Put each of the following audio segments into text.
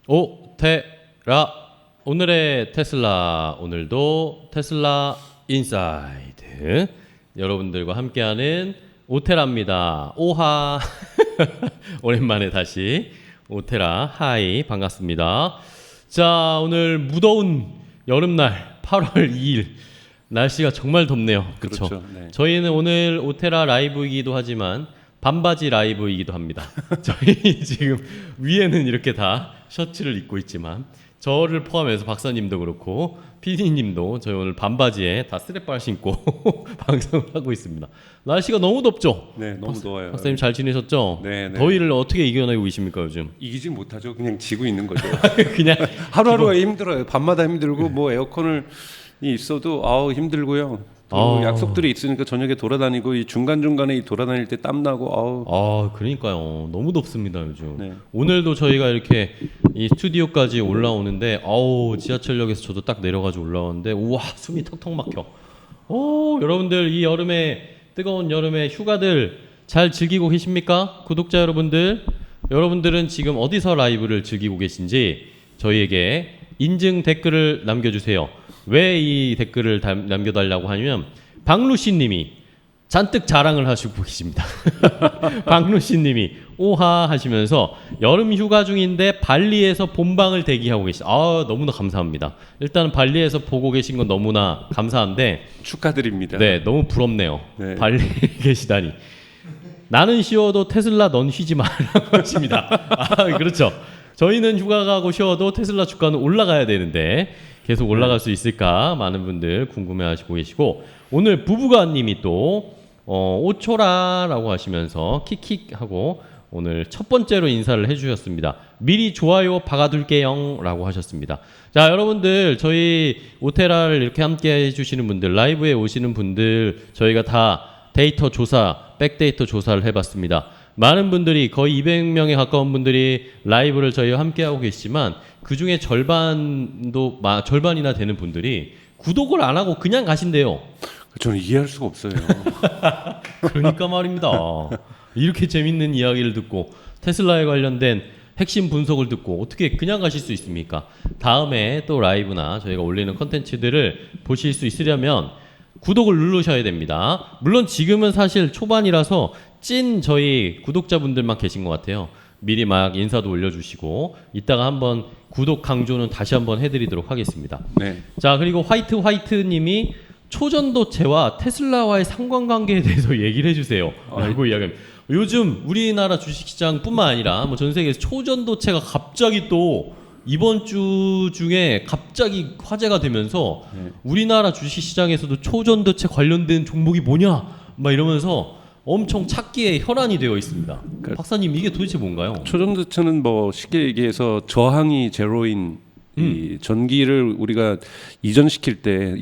오테라 오늘의 테슬라 오늘도 테슬라 인사이드 여러분들과 함께하는 오테라입니다. 오하 오랜만에 다시 오테라 하이 반갑습니다. 자 오늘 무더운 여름날 8월 2일 날씨가 정말 덥네요. 그렇죠? 그렇죠. 네. 저희는 오늘 오테라 라이브이기도 하지만 반바지 라이브이기도 합니다. 저희 지금 위에는 이렇게 다 셔츠를 입고 있지만 저를 포함해서 박사님도 그렇고 PD님도 저희 오늘 반바지에 다 스트랩바 신고 방송을 하고 있습니다. 날씨가 너무 덥죠? 네, 너무 더워요. 박사님 잘 지내셨죠? 네, 네. 더위를 어떻게 이겨내고 계십니까 요즘? 이기지 못하죠. 그냥 지고 있는 거죠. 그냥 하루하루가 힘들어요. 밤마다 힘들고 뭐 에어컨을 있어도 힘들고요. 또 약속들이 있으니까 저녁에 돌아다니고 이 중간중간에 돌아다닐 때 땀 나고 그러니까요. 너무 덥습니다 요즘. 네. 오늘도 저희가 이렇게 이 스튜디오까지 올라오는데 지하철역에서 저도 딱 내려가지고 올라오는데 우와 숨이 턱턱 막혀. 여러분들 이 여름에 뜨거운 여름에 휴가들 잘 즐기고 계십니까? 구독자 여러분들은 지금 어디서 라이브를 즐기고 계신지 저희에게 인증 댓글을 남겨주세요. 왜 이 댓글을 남겨달라고 하냐면 박루시님이 잔뜩 자랑을 하시고 계십니다. 박루시님이 오하 하시면서 여름 휴가 중인데 발리에서 본방을 대기하고 계시. 너무나 감사합니다. 일단 발리에서 보고 계신 건 너무나 감사한데 축하드립니다. 네, 너무 부럽네요. 네. 발리에 계시다니. 나는 쉬어도 테슬라 넌 쉬지 마라고 하십니다. 그렇죠. 저희는 휴가 가고 쉬어도 테슬라 주가는 올라가야 되는데 계속 올라갈 수 있을까 많은 분들 궁금해하시고 계시고 오늘 부부가님이 또 오초라라고 하시면서 킥킥하고 오늘 첫 번째로 인사를 해주셨습니다. 미리 좋아요 박아둘게요라고 하셨습니다. 자 여러분들 저희 오테라를 이렇게 함께 해주시는 분들 라이브에 오시는 분들 저희가 다 데이터 조사 백데이터 조사를 해봤습니다. 많은 분들이 거의 200명에 가까운 분들이 라이브를 저희와 함께하고 계시지만 그중에 절반이나 되는 분들이 구독을 안 하고 그냥 가신대요. 저는 이해할 수가 없어요. 그러니까 말입니다. 이렇게 재밌는 이야기를 듣고 테슬라에 관련된 핵심 분석을 듣고 어떻게 그냥 가실 수 있습니까? 다음에 또 라이브나 저희가 올리는 컨텐츠들을 보실 수 있으려면 구독을 누르셔야 됩니다. 물론 지금은 사실 초반이라서 찐 저희 구독자분들만 계신 것 같아요. 미리 막 인사도 올려주시고 이따가 한번 구독 강조는 다시 한번 해드리도록 하겠습니다. 네. 자 그리고 화이트님이 초전도체와 테슬라와의 상관관계에 대해서 얘기를 해주세요. 라고 이야기합니다. 요즘 우리나라 주식시장뿐만 아니라 뭐 전 세계에서 초전도체가 갑자기 또 이번 주 중에 갑자기 화제가 되면서 우리나라 주식시장에서도 초전도체 관련된 종목이 뭐냐 막 이러면서 엄청 찾기에 혈안이 되어 있습니다. 박사님 이게 도대체 뭔가요? 초전도체는 뭐 쉽게 얘기해서 저항이 제로인 이 전기를 우리가 이동시킬 때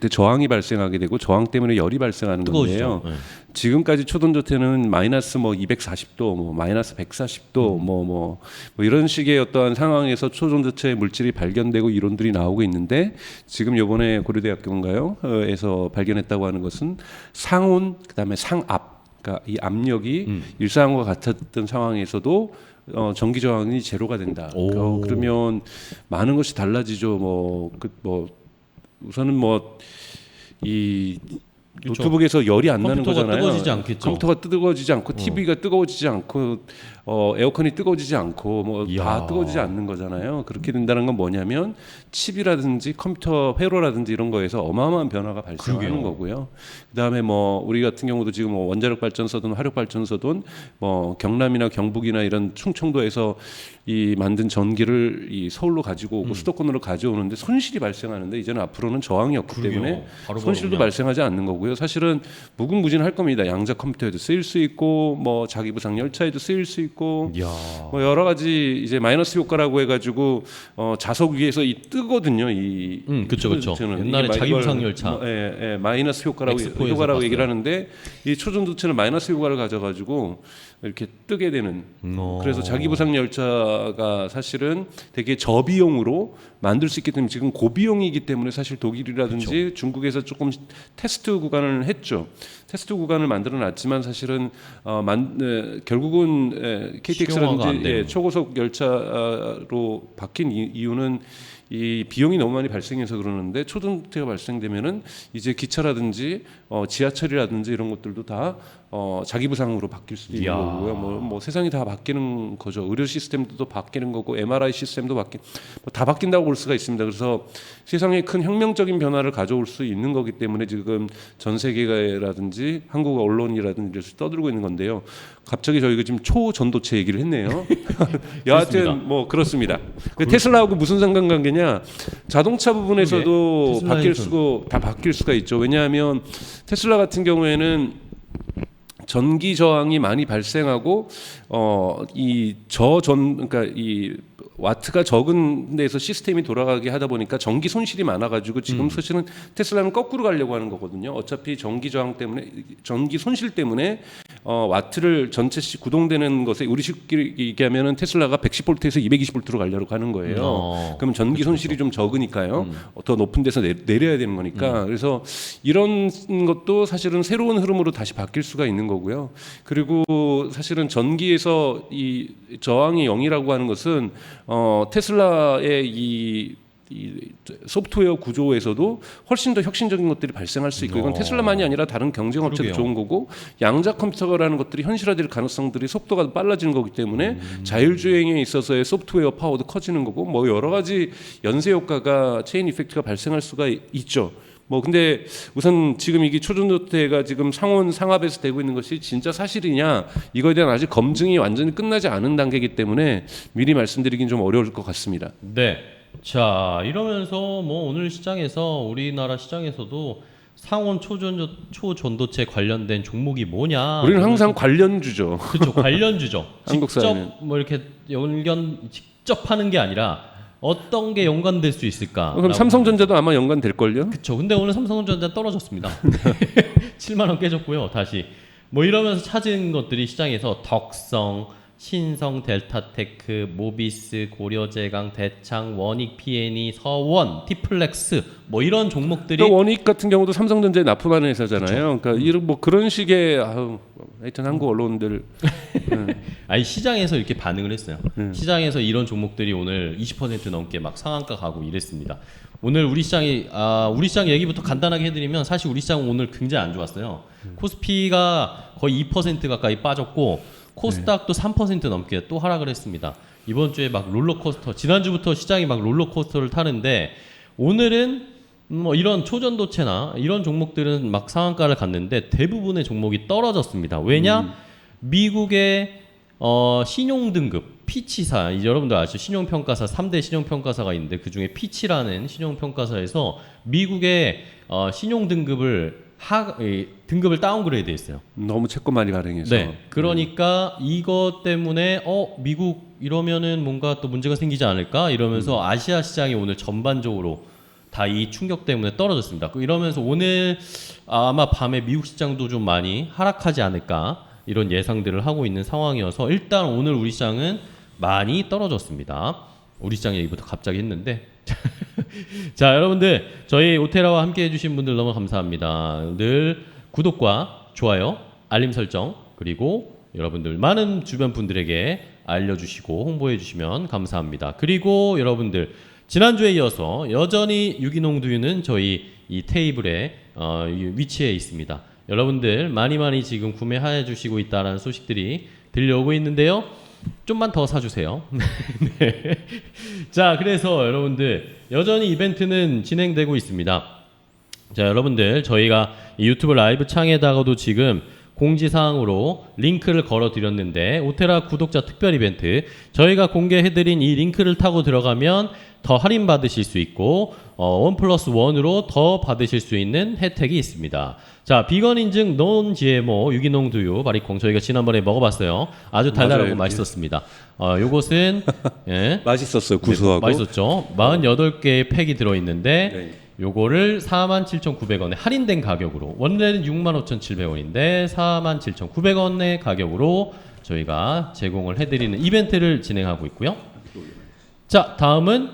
저항이 발생하게 되고 저항 때문에 열이 발생하는 건데요. 네. 지금까지 초전도체는 마이너스 240도, 마이너스 140도, 뭐 이런 식의 어떠한 상황에서 초전도체 물질이 발견되고 이론들이 나오고 있는데 지금 이번에 고려대학교인가요? 에서 발견했다고 하는 것은 상온 그다음에 상압, 그러니까 이 압력이 일상과 같았던 상황에서도 전기 저항이 제로가 된다. 그러면 많은 것이 달라지죠. 우선은 이 그렇죠. 노트북에서 열이 안 나는 컴퓨터가 거잖아요. 뜨거워지지 않겠죠. 컴퓨터가 뜨거워지지 않고 TV가 뜨거워지지 않고 에어컨이 뜨거워지지 않고 다 뜨거워지지 않는 거잖아요. 그렇게 된다는 건 뭐냐면 칩이라든지 컴퓨터 회로라든지 이런 거에서 어마어마한 변화가 발생하는 거고요. 그다음에 우리 같은 경우도 지금 원자력 발전소든 화력 발전소든 경남이나 경북이나 이런 충청도에서 이 만든 전기를 이 서울로 가지고 오고 수도권으로 가져오는데 손실이 발생하는데 이제는 앞으로는 저항이 없기 때문에 손실도 발생하지 않는 거고요. 사실은 무궁무진할 겁니다. 양자 컴퓨터에도 쓰일 수 있고 자기 부상 열차에도 쓰일 수 있고 여러 가지 이제 마이너스 효과라고 해가지고 자석 위에서 뜨거든요. 그렇죠. 옛날에 자기 부상 열차 마이너스 효과라고 얘기를 하는데 이 초전도체는 마이너스 효과를 가져가지고 이렇게 뜨게 되는. 어. 그래서 자기부상 열차가 사실은 되게 저비용으로 만들 수 있기 때문에 지금 고비용이기 때문에 사실 독일이라든지 중국에서 조금 테스트 구간을 했죠. 테스트 구간을 만들어 놨지만 사실은 결국은 실용화가 안 KTX라든지 되는. 초고속 열차로 바뀐 이유는 이 비용이 너무 많이 발생해서 그러는데 초전도체가 발생되면은 이제 기차라든지 지하철이라든지 이런 것들도 다 자기 부상으로 바뀔 수도 있는 이야. 거고요. 뭐 세상이 다 바뀌는 거죠. 의료 시스템도 바뀌는 거고 MRI 시스템도 다 바뀐다고 볼 수가 있습니다. 그래서 세상에 큰 혁명적인 변화를 가져올 수 있는 거기 때문에 지금 전 세계라든지 한국 언론이라든지 이래서 떠들고 있는 건데요. 갑자기 저희가 지금 초전도체 얘기를 했네요. 여하튼 뭐 그렇습니다. 테슬라하고 무슨 상관관계냐? 자동차 부분에서도 바뀔 수가 있죠. 왜냐하면 테슬라 같은 경우에는 전기 저항이 많이 발생하고 그러니까 이 와트가 적은 데서 시스템이 돌아가게 하다 보니까 전기 손실이 많아가지고 지금 사실은 테슬라는 거꾸로 가려고 하는 거거든요. 어차피 전기 저항 때문에 전기 손실 때문에 와트를 전체씩 구동되는 것에 우리식끼리 얘기하면은 테슬라가 110볼트에서 220볼트로 가려고 하는 거예요. 그러면 전기 손실이 좀 적으니까요. 더 높은 데서 내려야 되는 거니까. 그래서 이런 것도 사실은 새로운 흐름으로 다시 바뀔 수가 있는 거고요. 그리고 사실은 전기에서 이 저항이 0이라고 하는 것은 테슬라의 이 소프트웨어 구조에서도 훨씬 더 혁신적인 것들이 발생할 수 있고 이건 테슬라만이 아니라 다른 경쟁 업체도 좋은 거고 양자 컴퓨터라는 것들이 현실화될 가능성들이 속도가 빨라지는 거기 때문에 자율주행에 있어서의 소프트웨어 파워도 커지는 거고 뭐 여러 가지 연쇄 효과가 체인 이펙트가 발생할 수가 있죠. 뭐 근데 우선 지금 이게 초전도체가 지금 상업에서 되고 있는 것이 진짜 사실이냐 이거에 대한 아직 검증이 완전히 끝나지 않은 단계이기 때문에 미리 말씀드리긴 좀 어려울 것 같습니다. 네. 자, 이러면서 뭐 오늘 시장에서 우리나라 시장에서도 상온 초전도체 관련된 종목이 뭐냐? 우리는 항상 관련주죠. 그렇죠. 관련주죠. 한국 직접 사회는. 뭐 이렇게 직접 하는 게 아니라 어떤 게 연관될 수 있을까? 그럼 삼성전자도 아마 연관될 걸요? 그렇죠. 근데 오늘 삼성전자 떨어졌습니다. 7만 원 깨졌고요. 다시 뭐 이러면서 찾은 것들이 시장에서 덕성, 신성, 델타테크, 모비스, 고려제강, 대창, 원익, PNE, 서원, 티플렉스 뭐 이런 종목들이 원익 같은 경우도 삼성전자에 납품하는 회사잖아요. 그러니까 이런 뭐 그런 식의 하여튼 한국 언론들 아니 시장에서 이렇게 반응을 했어요. 시장에서 이런 종목들이 오늘 20% 넘게 막 상한가 가고 이랬습니다. 오늘 우리 시장 얘기부터 간단하게 해드리면 사실 우리 시장 오늘 굉장히 안 좋았어요. 코스피가 거의 2% 가까이 빠졌고 코스닥도 3% 넘게 또 하락을 했습니다. 이번 주에 막 롤러코스터, 지난주부터 시장이 막 롤러코스터를 타는데 오늘은 뭐 이런 초전도체나 이런 종목들은 막 상한가를 갔는데 대부분의 종목이 떨어졌습니다. 왜냐? 미국의 신용등급 피치사, 여러분들 아시죠? 신용평가사 3대 신용평가사가 있는데 그중에 피치라는 신용평가사에서 미국의 신용등급을 등급을 다운그레이드 했어요. 너무 채권 많이 발행해서. 네. 그러니까 이것 때문에 미국 이러면은 뭔가 또 문제가 생기지 않을까 이러면서 아시아 시장이 오늘 전반적으로 다 이 충격 때문에 떨어졌습니다. 이러면서 오늘 아마 밤에 미국 시장도 좀 많이 하락하지 않을까 이런 예상들을 하고 있는 상황이어서 일단 오늘 우리 시장은 많이 떨어졌습니다. 우리 시장 얘기부터 갑자기 했는데 자, 여러분들 저희 오테라와 함께 해주신 분들 너무 감사합니다. 늘 구독과 좋아요, 알림 설정 그리고 여러분들 많은 주변 분들에게 알려주시고 홍보해주시면 감사합니다. 그리고 여러분들 지난주에 이어서 여전히 유기농 두유는 저희 이 테이블에 위치해 있습니다. 여러분들 많이 지금 구매해 주시고 있다는 소식들이 들려오고 있는데요. 좀만 더 사주세요. 네. 자, 그래서 여러분들 여전히 이벤트는 진행되고 있습니다. 자, 여러분들 저희가 이 유튜브 라이브 창에다가도 지금 공지사항으로 링크를 걸어 드렸는데 오테라 구독자 특별 이벤트 저희가 공개해드린 이 링크를 타고 들어가면 더 할인 받으실 수 있고 1+1으로 더 받으실 수 있는 혜택이 있습니다. 자, 비건 인증 논 GMO 유기농 두유 바리콩 저희가 지난번에 먹어봤어요. 아주 달달하고 맞아요. 맛있었습니다. 요것은 예, 맛있었어요. 구수하고. 네, 맛있었죠. 48개의 팩이 들어있는데 네. 요거를 47,900원에 할인된 가격으로 원래는 65,700원인데 47,900원의 가격으로 저희가 제공을 해드리는 이벤트를 진행하고 있고요. 자, 다음은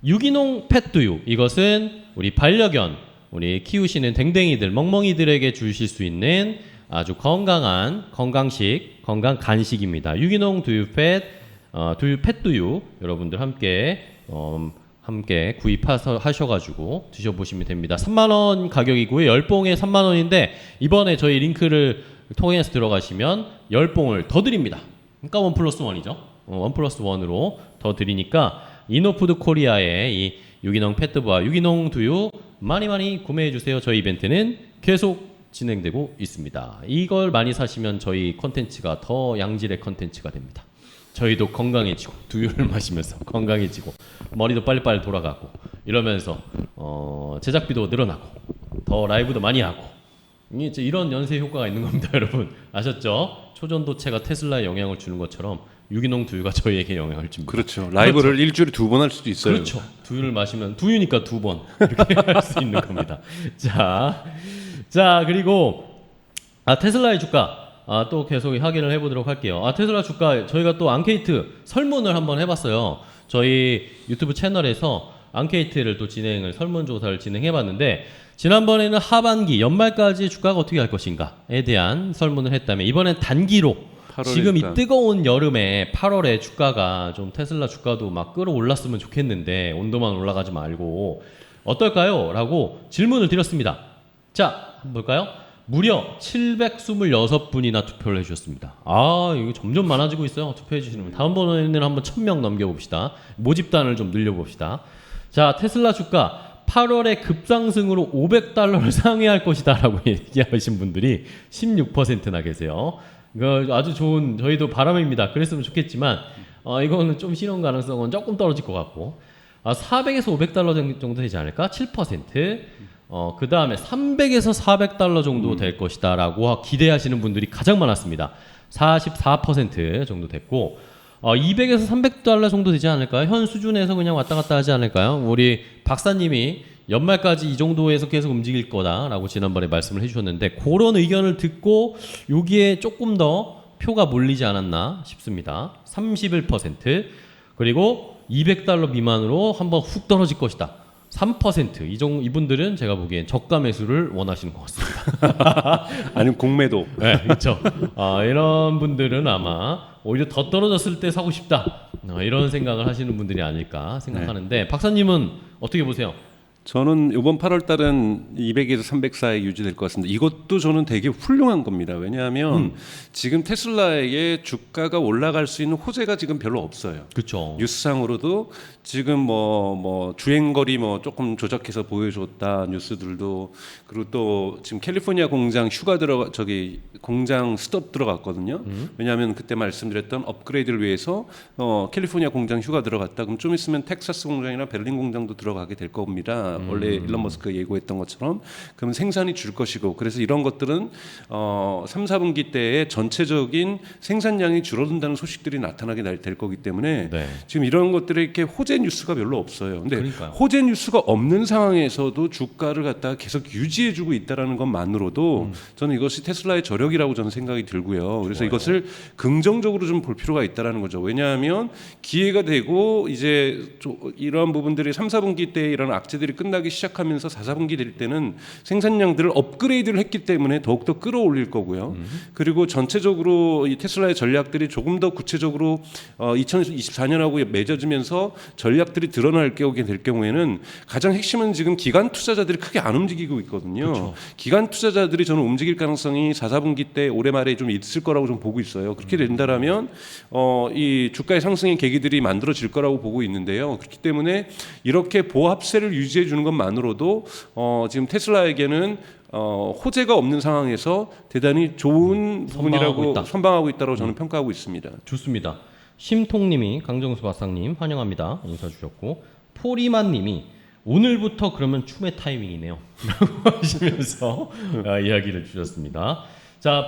유기농 펫두유. 이것은 우리 반려견, 우리 키우시는 댕댕이들, 멍멍이들에게 주실 수 있는 아주 건강한 건강식, 건강 간식입니다. 유기농 두유팻, 펫두유 여러분들 함께 구입하셔가지고 드셔보시면 됩니다. 3만원 가격이고요. 10봉에 3만원인데 이번에 저희 링크를 통해서 들어가시면 10봉을 더 드립니다. 그러니까 1+1이죠. 1+1으로 더 드리니까 이노푸드 코리아의 이 유기농 펫두유와 유기농 두유 많이 구매해주세요. 저희 이벤트는 계속 진행되고 있습니다. 이걸 많이 사시면 저희 콘텐츠가 더 양질의 콘텐츠가 됩니다. 저희도 건강해지고 두유를 마시면서 건강해지고 머리도 빨리빨리 돌아가고 이러면서 제작비도 늘어나고 더 라이브도 많이 하고 이제 이런 연쇄 효과가 있는 겁니다. 여러분 아셨죠? 초전도체가 테슬라에 영향을 주는 것처럼 유기농 두유가 저희에게 영향을 줍니다. 그렇죠. 라이브를 일주일에 2번 할 수도 있어요. 그렇죠. 두유를 마시면 두유니까 2번 이렇게 할 수 있는 겁니다. 자 그리고 테슬라의 주가 또 계속 확인을 해보도록 할게요. 테슬라 주가 저희가 또 앙케이트 설문을 한번 해봤어요. 저희 유튜브 채널에서 앙케이트를 또 설문조사를 진행해봤는데 지난번에는 하반기 연말까지 주가가 어떻게 할 것인가에 대한 설문을 했다면 이번엔 단기로 지금 이 뜨거운 여름에 8월에 주가가 좀 테슬라 주가도 막 끌어올랐으면 좋겠는데 온도만 올라가지 말고 어떨까요? 라고 질문을 드렸습니다. 자, 한번 볼까요? 무려 726분이나 투표를 해주셨습니다. 이거 점점 많아지고 있어요. 투표해주시는 분. 다음번에는 한번 1000명 넘겨봅시다. 모집단을 좀 늘려봅시다. 자, 테슬라 주가 8월에 급상승으로 $500를 상회할 것이다 라고 얘기하신 분들이 16%나 계세요. 이거 아주 좋은 저희도 바람입니다. 그랬으면 좋겠지만 이거는 좀 실현 가능성은 조금 떨어질 것 같고 400에서 $500 정도 되지 않을까? 7%. 그 다음에 300에서 $400 정도 될 것이다 라고 기대하시는 분들이 가장 많았습니다. 44% 정도 됐고 200에서 $300 정도 되지 않을까요? 현 수준에서 그냥 왔다 갔다 하지 않을까요? 우리 박사님이 연말까지 이 정도에서 계속 움직일 거다라고 지난번에 말씀을 해주셨는데 그런 의견을 듣고 여기에 조금 더 표가 몰리지 않았나 싶습니다. 31% 그리고 $200 미만으로 한번 훅 떨어질 것이다. 3% 이분들은 제가 보기엔 저가 매수를 원하시는 것 같습니다. 아니면 공매도. 네, 그렇죠. 이런 분들은 아마 오히려 더 떨어졌을 때 사고 싶다. 이런 생각을 하시는 분들이 아닐까 생각하는데 박사님은 어떻게 보세요? 저는 이번 8월 달은 200에서 300 사이 유지될 것 같습니다. 이것도 저는 되게 훌륭한 겁니다. 왜냐하면 지금 테슬라에게 주가가 올라갈 수 있는 호재가 지금 별로 없어요. 그렇죠. 뉴스상으로도 지금 뭐 주행거리 조금 조작해서 보여줬다 뉴스들도 그리고 또 지금 캘리포니아 공장 공장 스톱 들어갔거든요. 왜냐하면 그때 말씀드렸던 업그레이드를 위해서 캘리포니아 공장 휴가 들어갔다. 그럼 좀 있으면 텍사스 공장이나 베를린 공장도 들어가게 될 겁니다. 원래 일론 머스크가 예고했던 것처럼 그럼 생산이 줄 것이고 그래서 이런 것들은 3, 4분기 때에 전체적인 생산량이 줄어든다는 소식들이 나타나게 될 거기 때문에 지금 이런 것들에 이렇게 호재 뉴스가 별로 없어요. 근데 그러니까요. 호재 뉴스가 없는 상황에서도 주가를 갖다가 계속 유지해주고 있다라는 것만으로도 저는 이것이 테슬라의 저력이라고 저는 생각이 들고요. 그래서 좋아요. 이것을 긍정적으로 좀 볼 필요가 있다라는 거죠. 왜냐하면 기회가 되고 이제 이러한 부분들이 3, 4분기 때 이런 악재들이 끝나기 시작하면서 4, 4분기 될 때는 생산량들을 업그레이드를 했기 때문에 더욱더 끌어올릴 거고요. 그리고 전체적으로 이 테슬라의 전략들이 조금 더 구체적으로 2024년하고 맺어지면서 전략들이 드러날 게오게 될 경우에는 가장 핵심은 지금 기관 투자자들이 크게 안 움직이고 있거든요. 그렇죠. 기관 투자자들이 저는 움직일 가능성이 4, 4분기 때 올해 말에 좀 있을 거라고 좀 보고 있어요. 그렇게 된다라면 이 주가의 상승의 계기들이 만들어질 거라고 보고 있는데요. 그렇기 때문에 이렇게 보합세를 유지해 주는 것만으로도 지금 테슬라에게는 호재가 없는 상황에서 대단히 좋은 부분이라고 선방하고 있다고 저는 평가하고 있습니다. 좋습니다. 심통님이 강정수 박사님 환영합니다 인사 주셨고 포리만님이 오늘부터 그러면 춤의 타이밍이네요 라고 하시면서 이야기를 주셨습니다. 자,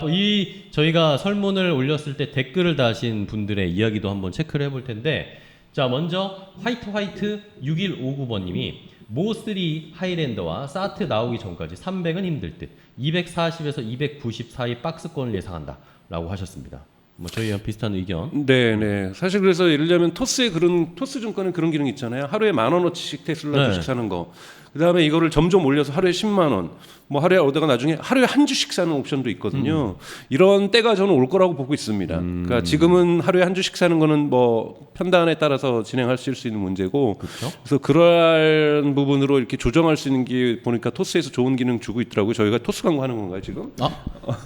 저희가 설문을 올렸을 때 댓글을 다신 분들의 이야기도 한번 체크를 해볼 텐데 자, 먼저 화이트 6159번님이 모3 하이랜더와 사트 나오기 전까지 300은 힘들 듯 240에서 290 사이 박스권을 예상한다 라고 하셨습니다. 뭐 저희와 비슷한 의견. 네. 사실 그래서 예를 들면 토스 증권은 그런 기능 있잖아요. 하루에 10,000원어치씩 테슬라 네. 주식 사는 거. 그다음에 이거를 점점 올려서 하루에 10만 원, 뭐 하루에 오다가 나중에 하루에 한 주씩 사는 옵션도 있거든요. 이런 때가 저는 올 거라고 보고 있습니다. 그러니까 지금은 하루에 한 주씩 사는 거는 뭐 편단에 따라서 진행하실 수 있는 문제고, 그렇죠? 그래서 그러한 부분으로 이렇게 조정할 수 있는 게 보니까 토스에서 좋은 기능 주고 있더라고요. 저희가 토스 광고하는 건가요 지금?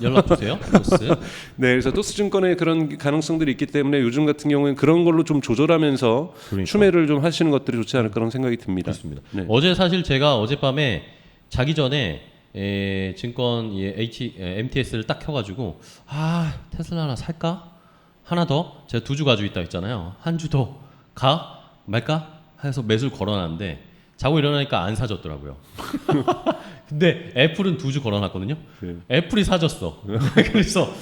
연락 주세요. 토스. 네, 그래서 토스 증권에 그런 가능성들이 있기 때문에 요즘 같은 경우에는 그런 걸로 좀 조절하면서 그러니까. 추매를 좀 하시는 것들이 좋지 않을까 그런 생각이 듭니다. 그렇습니다. 네. 어제 사실 제가 어젯밤에 자기 전에 증권 MTS를 딱 켜가지고 테슬라 하나 살까? 하나 더? 제가 2주 가지고 있다 했잖아요. 한 주 더 가? 말까? 해서 매수를 걸어놨는데 자고 일어나니까 안 사졌더라고요. 근데 애플은 2주 걸어놨거든요. 네. 애플이 사졌어. 그래서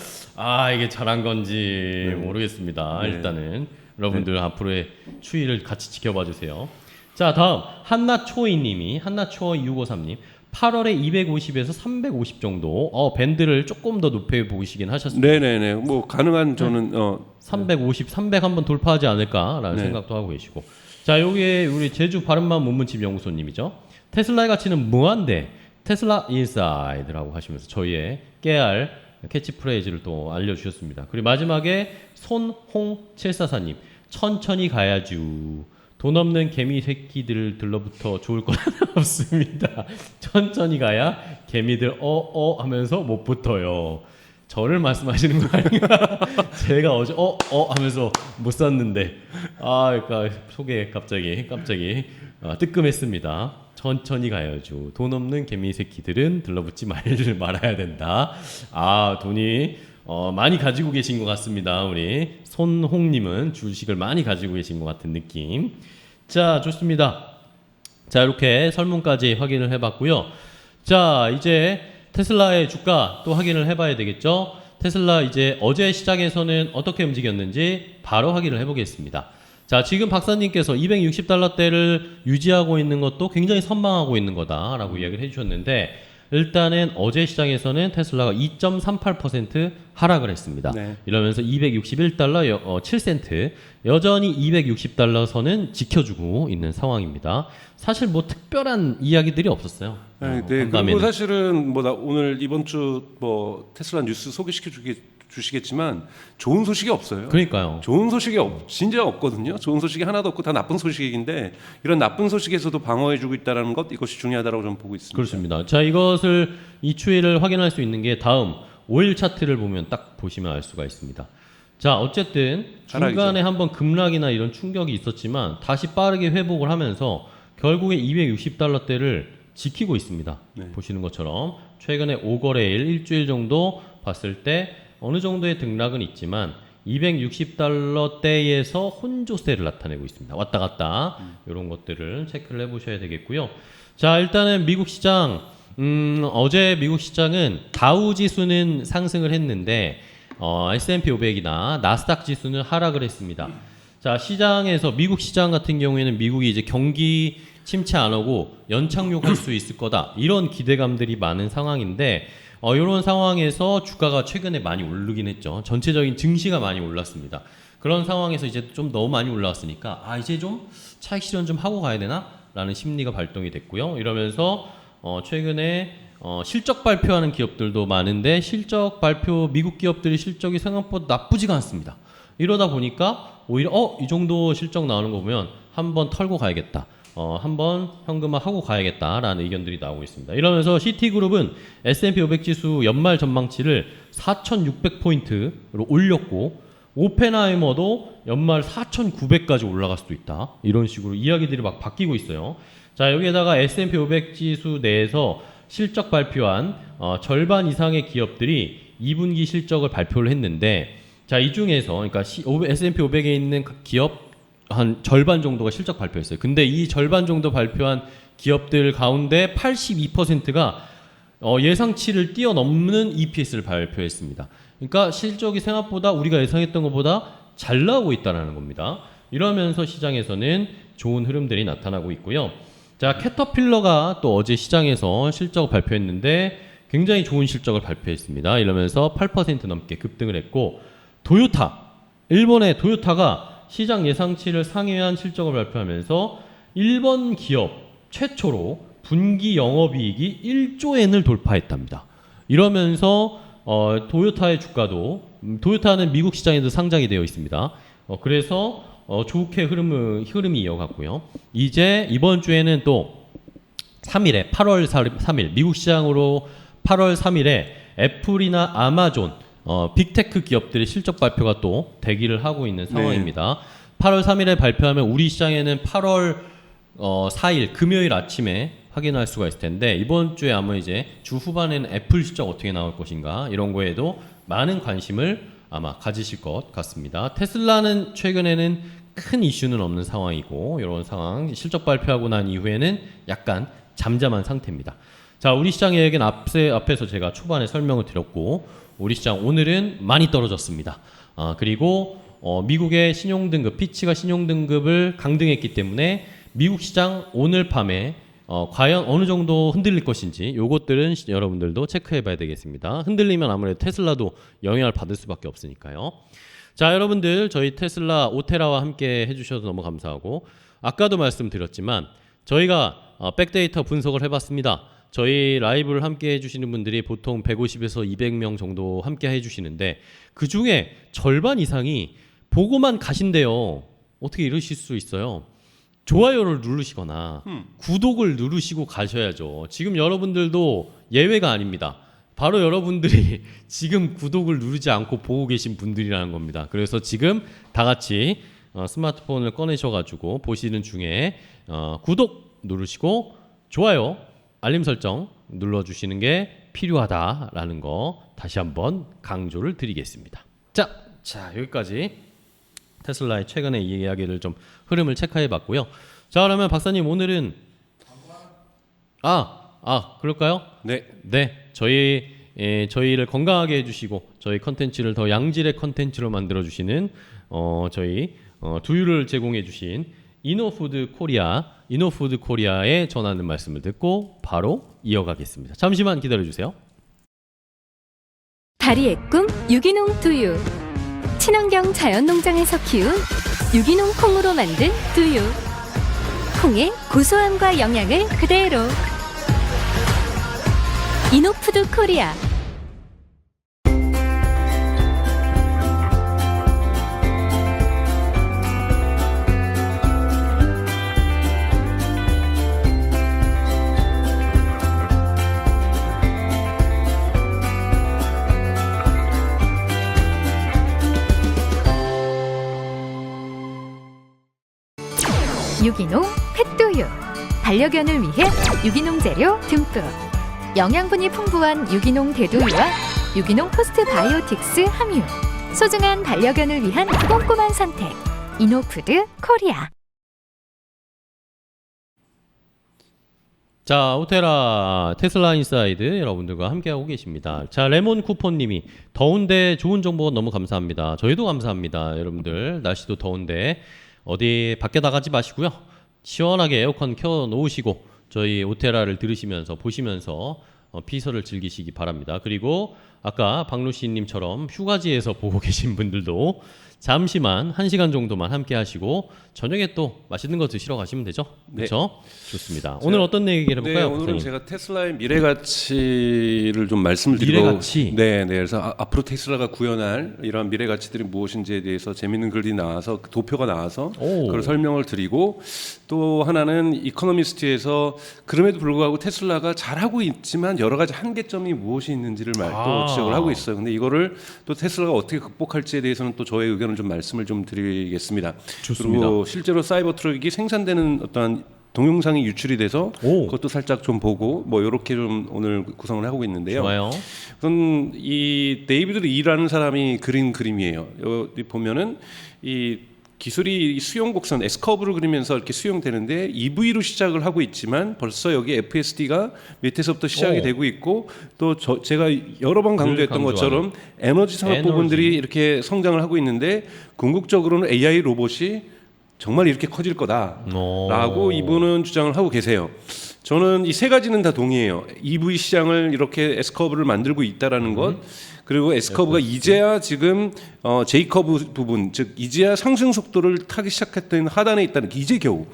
이게 잘한 건지 모르겠습니다. 네. 일단은 여러분들 앞으로의 추이를 같이 지켜봐 주세요. 자, 다음 한나초이님이 한나초이653님 8월에 250에서 350 정도 밴드를 조금 더 높여 보시긴 하셨습니다. 네네네. 뭐 가능한 저는 350, 300 한번 돌파하지 않을까라는 네. 생각도 하고 계시고. 자, 여기에 우리 제주 바른마음 문문집 연구소님이죠. 테슬라의 가치는 무한대. 테슬라 인사이드라고 하시면서 저희의 깨알 캐치프레이즈를 또 알려주셨습니다. 그리고 마지막에 손홍744님 천천히 가야죠. 돈 없는 개미 새끼들 들러부터 좋을 건 없습니다. 천천히 가야 개미들 하면서 못 붙어요. 저를 말씀하시는 거 아닌가? 제가 어제 하면서 못 샀는데 그러니까 속에 갑자기 뜨끔했습니다. 천천히 가야죠. 돈 없는 개미 새끼들은 들러붙지 말아야 된다. 돈이 많이 가지고 계신 것 같습니다. 우리 손홍님은 주식을 많이 가지고 계신 것 같은 느낌. 자, 좋습니다. 자, 이렇게 설문까지 확인을 해봤고요. 자, 이제 테슬라의 주가 또 확인을 해봐야 되겠죠. 테슬라 이제 어제 시장에서는 어떻게 움직였는지 바로 확인을 해보겠습니다. 자, 지금 박사님께서 260달러대를 유지하고 있는 것도 굉장히 선망하고 있는 거다라고 이야기를 해주셨는데, 일단은 어제 시장에서는 테슬라가 2.38% 하락을 했습니다. 네. 이러면서 261달러 7센트, 여전히 260달러 선은 지켜주고 있는 상황입니다. 사실 뭐 특별한 이야기들이 없었어요. 네, 그리고 사실은 뭐 오늘 이번 주 뭐 테슬라 뉴스 소개시켜 주시겠지만 좋은 소식이 없어요. 그러니까요. 좋은 소식이 진짜 없거든요. 좋은 소식이 하나도 없고 다 나쁜 소식인데, 이런 나쁜 소식에서도 방어해주고 있다는 것, 이것이 중요하다고 저는 보고 있습니다. 그렇습니다. 자, 이 추이를 확인할 수 있는 게 다음 5일 차트를 보면 딱 보시면 알 수가 있습니다. 자, 어쨌든 중간에 한번 급락이나 이런 충격이 있었지만 다시 빠르게 회복을 하면서 결국에 260달러대를 지키고 있습니다. 네. 보시는 것처럼 최근에 5거래일 일주일 정도 봤을 때 어느 정도의 등락은 있지만 260달러대에서 혼조세를 나타내고 있습니다. 왔다 갔다 이런 것들을 체크를 해보셔야 되겠고요. 자, 일단은 미국 시장 어제 미국 시장은 다우 지수는 상승을 했는데 S&P 500이나 나스닥 지수는 하락을 했습니다. 자, 시장에서 미국 시장 같은 경우에는 미국이 이제 경기 침체 안 하고 연착륙할 수 있을 거다, 이런 기대감들이 많은 상황인데 이런 상황에서 주가가 최근에 많이 오르긴 했죠. 전체적인 증시가 많이 올랐습니다. 그런 상황에서 이제 좀 너무 많이 올라왔으니까 이제 좀 차익 실현 좀 하고 가야 되나? 라는 심리가 발동이 됐고요. 이러면서 최근에 실적 발표하는 기업들도 많은데 실적 발표 미국 기업들이 실적이 생각보다 나쁘지가 않습니다. 이러다 보니까 오히려 이 정도 실적 나오는 거 보면 한번 털고 가야겠다. 한번 현금화하고 가야겠다라는 의견들이 나오고 있습니다. 이러면서 시티그룹은 S&P 500 지수 연말 전망치를 4,600포인트로 올렸고, 오펜하이머도 연말 4,900까지 올라갈 수도 있다, 이런 식으로 이야기들이 막 바뀌고 있어요. 자, 여기에다가 S&P 500 지수 내에서 실적 발표한 절반 이상의 기업들이 2분기 실적을 발표를 했는데, 자, 이 중에서 그러니까 S&P 500에 있는 기업 한 절반 정도가 실적 발표했어요. 근데 이 절반 정도 발표한 기업들 가운데 82%가 예상치를 뛰어넘는 EPS를 발표했습니다. 그러니까 실적이 생각보다 우리가 예상했던 것보다 잘 나오고 있다는 겁니다. 이러면서 시장에서는 좋은 흐름들이 나타나고 있고요. 자, 캐터필러가 또 어제 시장에서 실적을 발표했는데 굉장히 좋은 실적을 발표했습니다. 이러면서 8% 넘게 급등을 했고, 일본의 도요타가 시장 예상치를 상회한 실적을 발표하면서 일본 기업 최초로 분기 영업이익이 1조엔을 돌파했답니다. 이러면서 도요타의 주가도 도요타는 미국 시장에도 상장이 되어 있습니다. 그래서 좋게 흐름이 이어갔고요. 이제 이번 주에는 또 3일에 8월 3일 미국 시장으로 8월 3일에 애플이나 아마존 빅테크 기업들의 실적 발표가 또 대기를 하고 있는 상황입니다. 8월 3일에 발표하면 우리 시장에는 8월 4일 금요일 아침에 확인할 수가 있을 텐데 이번 주에 아마 이제 주 후반에는 애플 실적 어떻게 나올 것인가 이런 거에도 많은 관심을 아마 가지실 것 같습니다. 테슬라는 최근에는 큰 이슈는 없는 상황이고 이런 상황 실적 발표하고 난 이후에는 약간 잠잠한 상태입니다. 자, 우리 시장의 얘기는 앞에서 제가 초반에 설명을 드렸고 우리 시장 오늘은 많이 떨어졌습니다. 그리고 미국의 신용등급 피치가 신용등급을 강등했기 때문에 미국 시장 오늘 밤에 과연 어느 정도 흔들릴 것인지 요것들은 여러분들도 체크해 봐야 되겠습니다. 흔들리면 아무래도 테슬라도 영향을 받을 수밖에 없으니까요. 자, 여러분들 저희 테슬라 오테라와 함께 해주셔서 너무 감사하고 아까도 말씀드렸지만 저희가 백데이터 분석을 해봤습니다. 저희 라이브를 함께 해주시는 분들이 보통 150에서 200명 정도 함께 해주시는데 그 중에 절반 이상이 보고만 가신대요. 어떻게 이러실 수 있어요? 좋아요를 누르시거나 구독을 누르시고 가셔야죠. 지금 여러분들도 예외가 아닙니다. 바로 여러분들이 지금 구독을 누르지 않고 보고 계신 분들이라는 겁니다. 그래서 지금 다 같이 스마트폰을 꺼내셔가지고 보시는 중에 구독 누르시고 좋아요, 알림 설정 눌러주시는 게 필요하다라는 거 다시 한번 강조를 드리겠습니다. 자 여기까지 테슬라의 최근의 이야기를 좀 흐름을 체크해 봤고요. 자, 그러면 박사님 오늘은 그럴까요? 네. 저희를 건강하게 해주시고 저희 컨텐츠를 더 양질의 컨텐츠로 만들어 주시는 저희 두유를 제공해 주신 이노푸드 코리아에 전하는 말씀을 듣고 바로 이어가겠습니다. 잠시만 기다려 주세요. 다리의 꿈 유기농 두유. 친환경 자연농장에서 키운 유기농 콩으로 만든 두유. 콩의 고소함과 영양을 그대로. 이노푸드 코리아. 유기농 펫두유. 반려견을 위해 유기농 재료 듬뿍. 영양분이 풍부한 유기농 대두유와 유기농 포스트바이오틱스 함유. 소중한 반려견을 위한 꼼꼼한 선택. 이노푸드 코리아. 자, 오테라 테슬라 인사이드 여러분들과 함께하고 계십니다. 자, 레몬 쿠폰님이 더운데 좋은 정보 너무 감사합니다. 저희도 감사합니다. 여러분들 날씨도 더운데 어디 밖에 나가지 마시고요. 시원하게 에어컨 켜 놓으시고 저희 오테라를 들으시면서 보시면서 피서를 즐기시기 바랍니다. 그리고 아까 박루시님처럼 휴가지에서 보고 계신 분들도 잠시만 1시간 정도만 함께 하시고 저녁에 또 맛있는 거 드시러 가시면 되죠. 네. 그렇죠? 좋습니다. 오늘 어떤 얘기를 해볼까요? 오늘은 박사님? 제가 테슬라의 미래 가치를 좀 말씀을 드리고 미래 가치? 네. 그래서 앞으로 테슬라가 구현할 이러한 미래 가치들이 무엇인지에 대해서 재밌는 글이 나와서 도표가 나와서 그걸 설명을 드리고 또 하나는 이코노미스트에서 그럼에도 불구하고 테슬라가 잘하고 있지만 여러 가지 한계점이 무엇이 있는지를 또 지적을 하고 있어요. 근데 이거를 또 테슬라가 어떻게 극복할지에 대해서는 또 저의 의견을 좀 말씀을 좀 드리겠습니다. 좋습니다. 그리고 실제로 사이버 트럭이 생산되는 어떤 동영상이 유출이 돼서 그것도 살짝 좀 보고 뭐 이렇게 좀 오늘 구성을 하고 있는데요. 좋아요. 우선 이 데이비드 리라는 사람이 그린 그림이에요. 여기 보면은 이 기술이 수용 곡선 S커브를 그리면서 이렇게 수용되는데 EV로 시작을 하고 있지만 벌써 여기 FSD가 밑에서부터 시작이 되고 있고 또 제가 여러 번 강조했던 것처럼 에너지 산업 부분들이 이렇게 성장을 하고 있는데 궁극적으로는 AI 로봇이 정말 이렇게 커질 거다라고 이분은 주장을 하고 계세요. 저는 이 세 가지는 다 동의해요. EV 시장을 이렇게 S커브를 만들고 있다라는 것, 그리고 S커브가 이제야 지금 제이커브 부분, 즉 이제야 상승 속도를 타기 시작했던 하단에 있다는 이제 겨우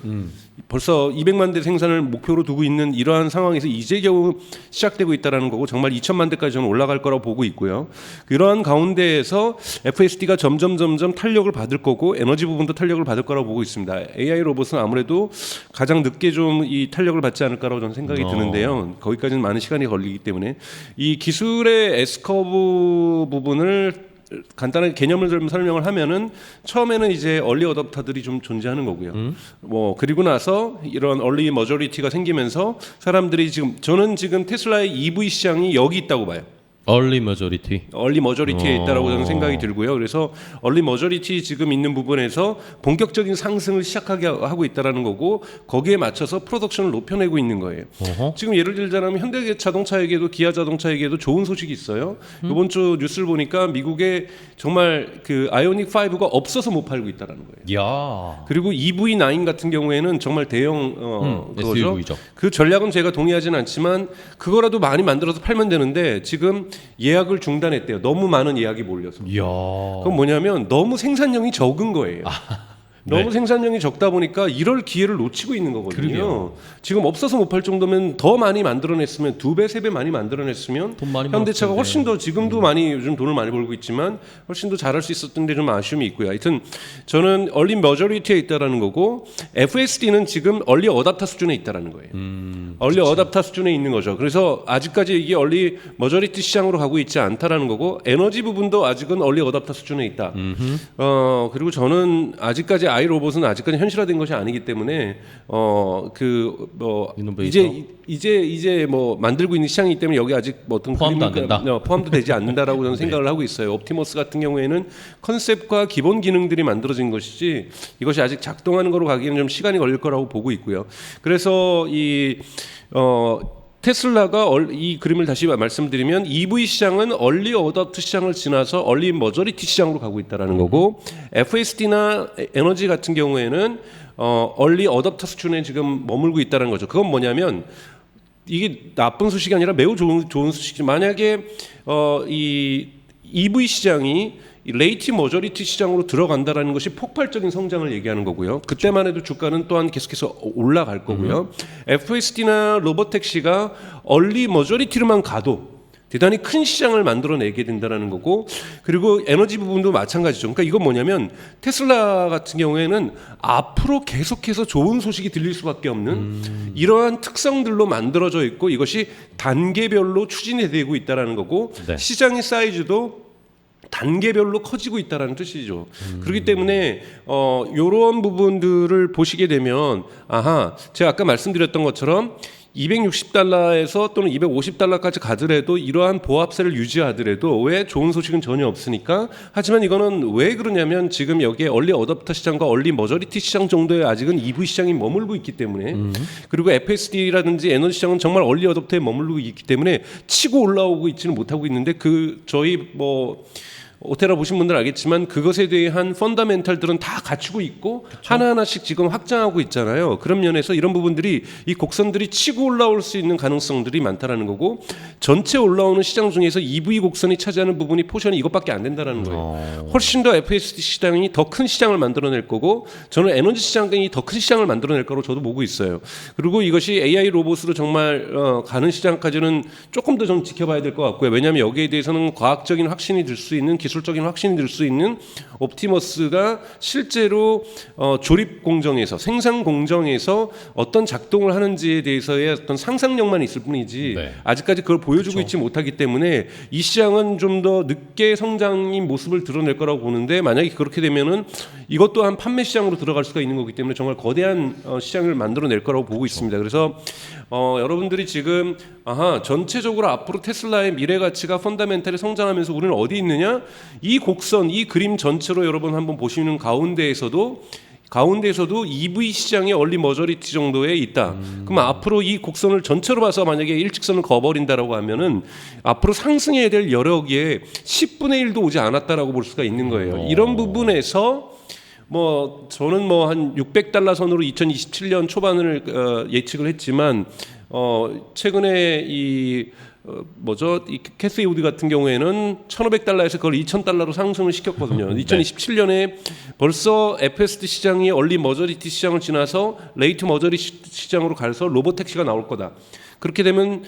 벌써 200만 대 생산을 목표로 두고 있는 이러한 상황에서 이제 겨우 시작되고 있다라는 거고 정말 2천만 대까지 저는 올라갈 거라고 보고 있고요. 그러한 가운데에서 FSD가 점점 탄력을 받을 거고 에너지 부분도 탄력을 받을 거라고 보고 있습니다. AI 로봇은 아무래도 가장 늦게 좀 이 탄력을 받지 않을까라고 저는 생각이 드는데요. 거기까지는 많은 시간이 걸리기 때문에 이 기술의 S커브 부분을 간단하게 개념을 좀 설명을 하면은 처음에는 이제 얼리 어댑터들이 좀 존재하는 거고요. 뭐 그리고 나서 이런 얼리 머저리티가 생기면서 사람들이 저는 지금 테슬라의 EV 시장이 여기 있다고 봐요. 얼리 머저리티. 얼리 머저리티에 있다라고 저는 생각이 들고요. 그래서 얼리 머저리티 지금 있는 부분에서 본격적인 상승을 시작하게 하고 있다라는 거고 거기에 맞춰서 프로덕션을 높여내고 있는 거예요. 지금 예를 들자면 현대자동차에게도 기아 자동차에게도 좋은 소식이 있어요. 이번 주 뉴스를 보니까 미국에 정말 그 아이오닉 5가 없어서 못 팔고 있다라는 거예요. 야. 그리고 EV9 같은 경우에는 정말 대형 그거죠. SUV죠. 그 전략은 제가 동의하지는 않지만 그거라도 많이 만들어서 팔면 되는데 지금 예약을 중단했대요. 너무 많은 예약이 몰려서. 이야. 그건 뭐냐면 너무 생산량이 적은 거예요. 너무 네. 생산량이 적다 보니까 이럴 기회를 놓치고 있는 거거든요. 그러게요. 지금 없어서 못 팔 정도면 더 많이 만들어냈으면 2배, 3배 많이 만들어냈으면 돈 많이 현대차가 벌었을 훨씬 더 지금도 많이 요즘 돈을 많이 벌고 있지만 훨씬 더 잘할 수 있었던 데 좀 아쉬움이 있고요. 하여튼 저는 얼리 머저리티에 있다라는 거고 FSD는 지금 얼리 어답터 수준에 있다라는 거예요. 얼리 어답터 수준에 있는 거죠. 그래서 아직까지 이게 얼리 머저리티 시장으로 가고 있지 않다라는 거고 에너지 부분도 아직은 얼리 어답터 수준에 있다. 그리고 저는 아직까지 아이 로봇은 아직까지 현실화된 것이 아니기 때문에 이노베이터? 이제 뭐 만들고 있는 시장이기 때문에 여기 아직 뭐 어떤 포함도 안 된다? 포함도 되지 않는다라고 저는 생각을 하고 있어요. 옵티머스 같은 경우에는 컨셉과 기본 기능들이 만들어진 것이지 이것이 아직 작동하는 거로 가기에는 좀 시간이 걸릴 거라고 보고 있고요. 그래서 테슬라가 이 그림을 다시 말씀드리면 EV 시장은 얼리 어답트 시장을 지나서 얼리 머저리티 시장으로 가고 있다라는 거고 FSD나 에너지 같은 경우에는 얼리 어답터 수준에 지금 머물고 있다는 거죠. 그건 뭐냐면 이게 나쁜 소식이 아니라 매우 좋은 소식이죠. 만약에 이 EV 시장이 레이티 머저리티 시장으로 들어간다라는 것이 폭발적인 성장을 얘기하는 거고요. 그때만 해도 주가는 또한 계속해서 올라갈 거고요. FSD나 로보택시가 얼리 머저리티로만 가도 대단히 큰 시장을 만들어내게 된다는 거고 그리고 에너지 부분도 마찬가지죠. 그러니까 이건 뭐냐면 테슬라 같은 경우에는 앞으로 계속해서 좋은 소식이 들릴 수밖에 없는 이러한 특성들로 만들어져 있고 이것이 단계별로 추진이 되고 있다는 거고 네. 시장의 사이즈도 단계별로 커지고 있다라는 뜻이죠. 그렇기 때문에 이런 부분들을 보시게 되면 제가 아까 말씀드렸던 것처럼 260달러에서 또는 250달러까지 가더라도 이러한 보합세를 유지하더라도 왜 좋은 소식은 전혀 없으니까 하지만 이거는 왜 그러냐면 지금 여기에 얼리 어댑터 시장과 얼리 머저리티 시장 정도의 아직은 EV 시장이 머물고 있기 때문에 그리고 FSD라든지 에너지 시장은 정말 얼리 어댑터에 머물고 있기 때문에 치고 올라오고 있지는 못하고 있는데 저희 오테라 보신 분들 알겠지만 그것에 대한 펀더멘탈들은 다 갖추고 있고 하나하나씩 지금 확장하고 있잖아요. 그런 면에서 이런 부분들이 이 곡선들이 치고 올라올 수 있는 가능성들이 많다라는 거고 전체 올라오는 시장 중에서 EV 곡선이 차지하는 부분이 포션이 이것밖에 안 된다라는 거예요. 훨씬 더 FSD 시장이 더 큰 시장을 만들어낼 거고 저는 에너지 시장이 더 큰 시장을 만들어낼 거로 저도 보고 있어요. 그리고 이것이 AI 로봇으로 정말 가는 시장까지는 조금 더 좀 지켜봐야 될 것 같고요. 왜냐하면 여기에 대해서는 과학적인 확신이 들 수 있는 기술적인 확신이 들 수 있는 옵티머스가 실제로 조립 공정에서 생산 공정에서 어떤 작동을 하는지에 대해서의 어떤 상상력만 있을 뿐이지 네. 아직까지 그걸 보여주고 있지 못하기 때문에 이 시장은 좀 더 늦게 성장인 모습을 드러낼 거라고 보는데 만약에 그렇게 되면은 이것 또한 판매 시장으로 들어갈 수가 있는 거기 때문에 정말 거대한 시장을 만들어낼 거라고 보고 있습니다. 그래서 여러분들이 지금 전체적으로 앞으로 테슬라의 미래 가치가 펀더멘탈이 성장하면서 우리는 어디 있느냐? 이 곡선, 이 그림 전체로 여러분 한번 보시는 가운데에서도 EV 시장의 얼리 머저리티 정도에 있다. 그럼 앞으로 이 곡선을 전체로 봐서 만약에 일직선을 그어버린다라고 하면은 앞으로 상승해야 될 여력에 10분의 1도 오지 않았다라고 볼 수가 있는 거예요. 이런 부분에서 저는 한 600달러 선으로 2027년 초반을 예측을 했지만 최근에 이 이 캐시 우드 같은 경우에는 $1,500에서 그걸 $2,000로 상승을 시켰거든요. 2027년에 벌써 FSD 시장이 얼리 머저리티 시장을 지나서 레이트 머저리티 시장으로 가서 로보택시가 나올 거다. 그렇게 되면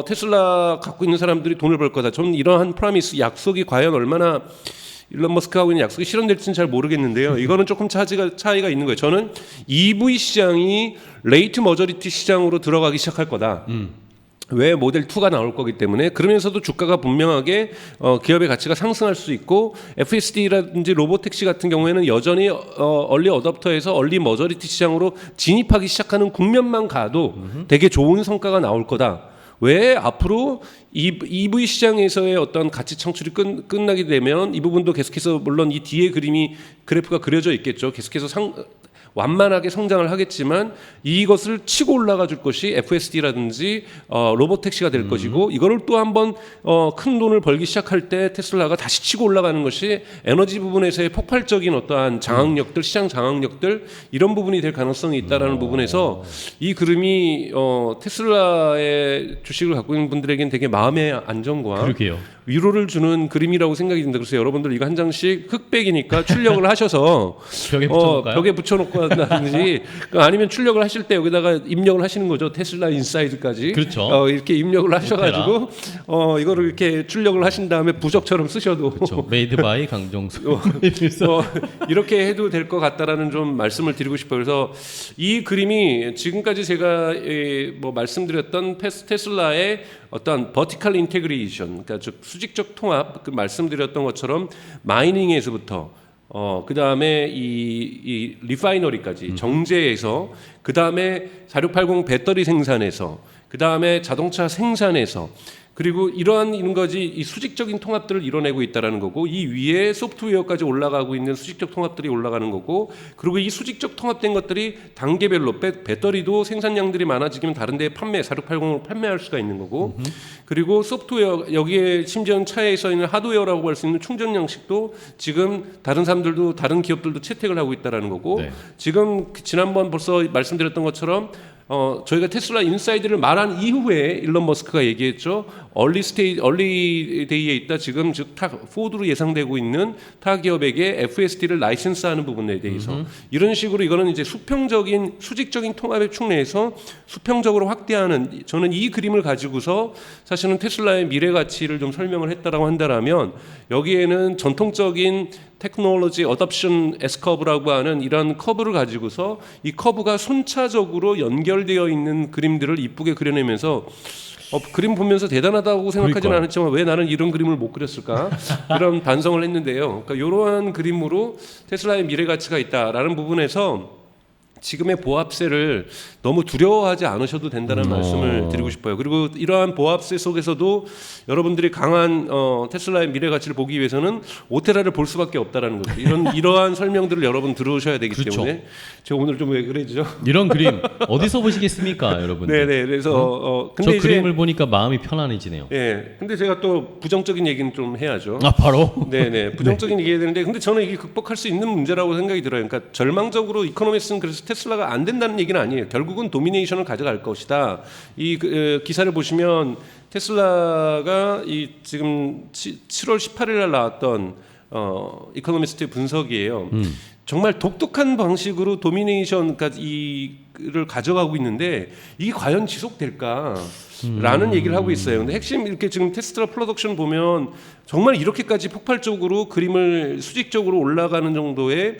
테슬라 갖고 있는 사람들이 돈을 벌 거다. 저는 이러한 프라미스 약속이 과연 얼마나 일론 머스크하고 있는 약속이 실현될지는 잘 모르겠는데요. 이거는 조금 차이가 있는 거예요. 저는 EV 시장이 레이트 머저리티 시장으로 들어가기 시작할 거다. 왜 모델 2가 나올 거기 때문에 그러면서도 주가가 분명하게 기업의 가치가 상승할 수 있고 FSD라든지 로보택시 같은 경우에는 여전히 얼리 어댑터에서 얼리 머저리티 시장으로 진입하기 시작하는 국면만 가도 되게 좋은 성과가 나올 거다. 왜 앞으로 EV 시장에서의 어떤 가치 창출이 끝나게 되면 이 부분도 계속해서 물론 이 뒤에 그래프가 그려져 있겠죠. 계속해서 완만하게 성장을 하겠지만 이것을 치고 올라가 줄 것이 FSD라든지 로보택시가 될 것이고 이거를 또 한번 큰 돈을 벌기 시작할 때 테슬라가 다시 치고 올라가는 것이 에너지 부분에서의 폭발적인 어떠한 장악력들, 시장 장악력들 이런 부분이 될 가능성이 있다라는 부분에서 이 그림이 테슬라의 주식을 갖고 있는 분들에게는 되게 마음의 안정과 그러게요. 위로를 주는 그림이라고 생각이 듭니다. 그래서 여러분들 이거 한 장씩 흑백이니까 출력을 하셔서 벽에 붙여놓을까요? 벽에 붙여놓거나든지 아니면 출력을 하실 때 여기다가 입력을 하시는 거죠. 테슬라 인사이드까지. 그렇죠. 이렇게 입력을 하셔가지고 이거를 이렇게 출력을 하신 다음에 부적처럼 쓰셔도 그렇죠. 메이드 바이 강정수. 이렇게 해도 될 것 같다라는 좀 말씀을 드리고 싶어요. 그래서 이 그림이 지금까지 제가 말씀드렸던 테슬라의 어떤 버티컬 인테그레이션, 그러니까 즉 수직적 통합, 그 말씀드렸던 것처럼 마이닝에서부터 그 다음에 이 리파이너리까지 정제해서 그 다음에 4680 배터리 생산에서 그 다음에 자동차 생산에서 그리고 이런 거지 이 수직적인 통합들을 이뤄내고 있다라는 거고 이 위에 소프트웨어까지 올라가고 있는 수직적 통합들이 올라가는 거고 그리고 이 수직적 통합된 것들이 단계별로 배터리도 생산량들이 많아지면 다른 데 4680으로 판매할 수가 있는 거고 그리고 소프트웨어 여기에 심지어 차에 써 있는 하드웨어라고 할 수 있는 충전 양식도 지금 다른 사람들도 다른 기업들도 채택을 하고 있다라는 거고 네. 지금 지난번 벌써 말씀드렸던 것처럼 저희가 테슬라 인사이드를 말한 이후에 일론 머스크가 얘기했죠. 얼리 데이에 있다 지금 즉 포드로 예상되고 있는 타 기업에게 FSD를 라이센스하는 부분에 대해서 이런 식으로 이거는 이제 수직적인 통합에 축내해서 수평적으로 확대하는 저는 이 그림을 가지고서 사실은 테슬라의 미래 가치를 좀 설명을 했다라고 한다라면 여기에는 전통적인 테크놀로지 어답션 S커브라고 하는 이런 커브를 가지고서 이 커브가 순차적으로 연결되어 있는 그림들을 이쁘게 그려내면서 그림 보면서 대단하다고 생각하지는 않았지만 왜 나는 이런 그림을 못 그렸을까 그런 반성을 했는데요. 그러니까 이러한 그림으로 테슬라의 미래 가치가 있다라는 부분에서 지금의 보합세를 너무 두려워하지 않으셔도 된다는 말씀을 드리고 싶어요. 그리고 이러한 보합세 속에서도 여러분들이 강한 테슬라의 미래 가치를 보기 위해서는 오테라를 볼 수밖에 없다라는 거죠. 이러한 설명들을 여러분 들으셔야 되기 그렇죠. 때문에 제가 오늘 좀 왜 그러죠? 이런 그림 어디서 보시겠습니까, 여러분들? 네네. 그래서 근데 저 그림을 보니까 마음이 편안해지네요. 예. 근데 제가 또 부정적인 얘기는 좀 해야죠. 바로? 네네. 부정적인 얘기 해야 되는데, 근데 저는 이게 극복할 수 있는 문제라고 생각이 들어요. 그러니까 절망적으로 이코노미스트는 그래서 테슬라가 안 된다는 얘기는 아니에요. 결국은 도미네이션을 가져갈 것이다. 이 기사를 보시면 테슬라가 이 지금 7월 18일 날 나왔던 이코노미스트의 분석이에요. 정말 독특한 방식으로 도미네이션까지를 가져가고 있는데 이게 과연 지속될까? 라는 얘기를 하고 있어요. 근데 핵심 이렇게 지금 테슬라 프로덕션 보면 정말 이렇게까지 폭발적으로 그림을 수직적으로 올라가는 정도의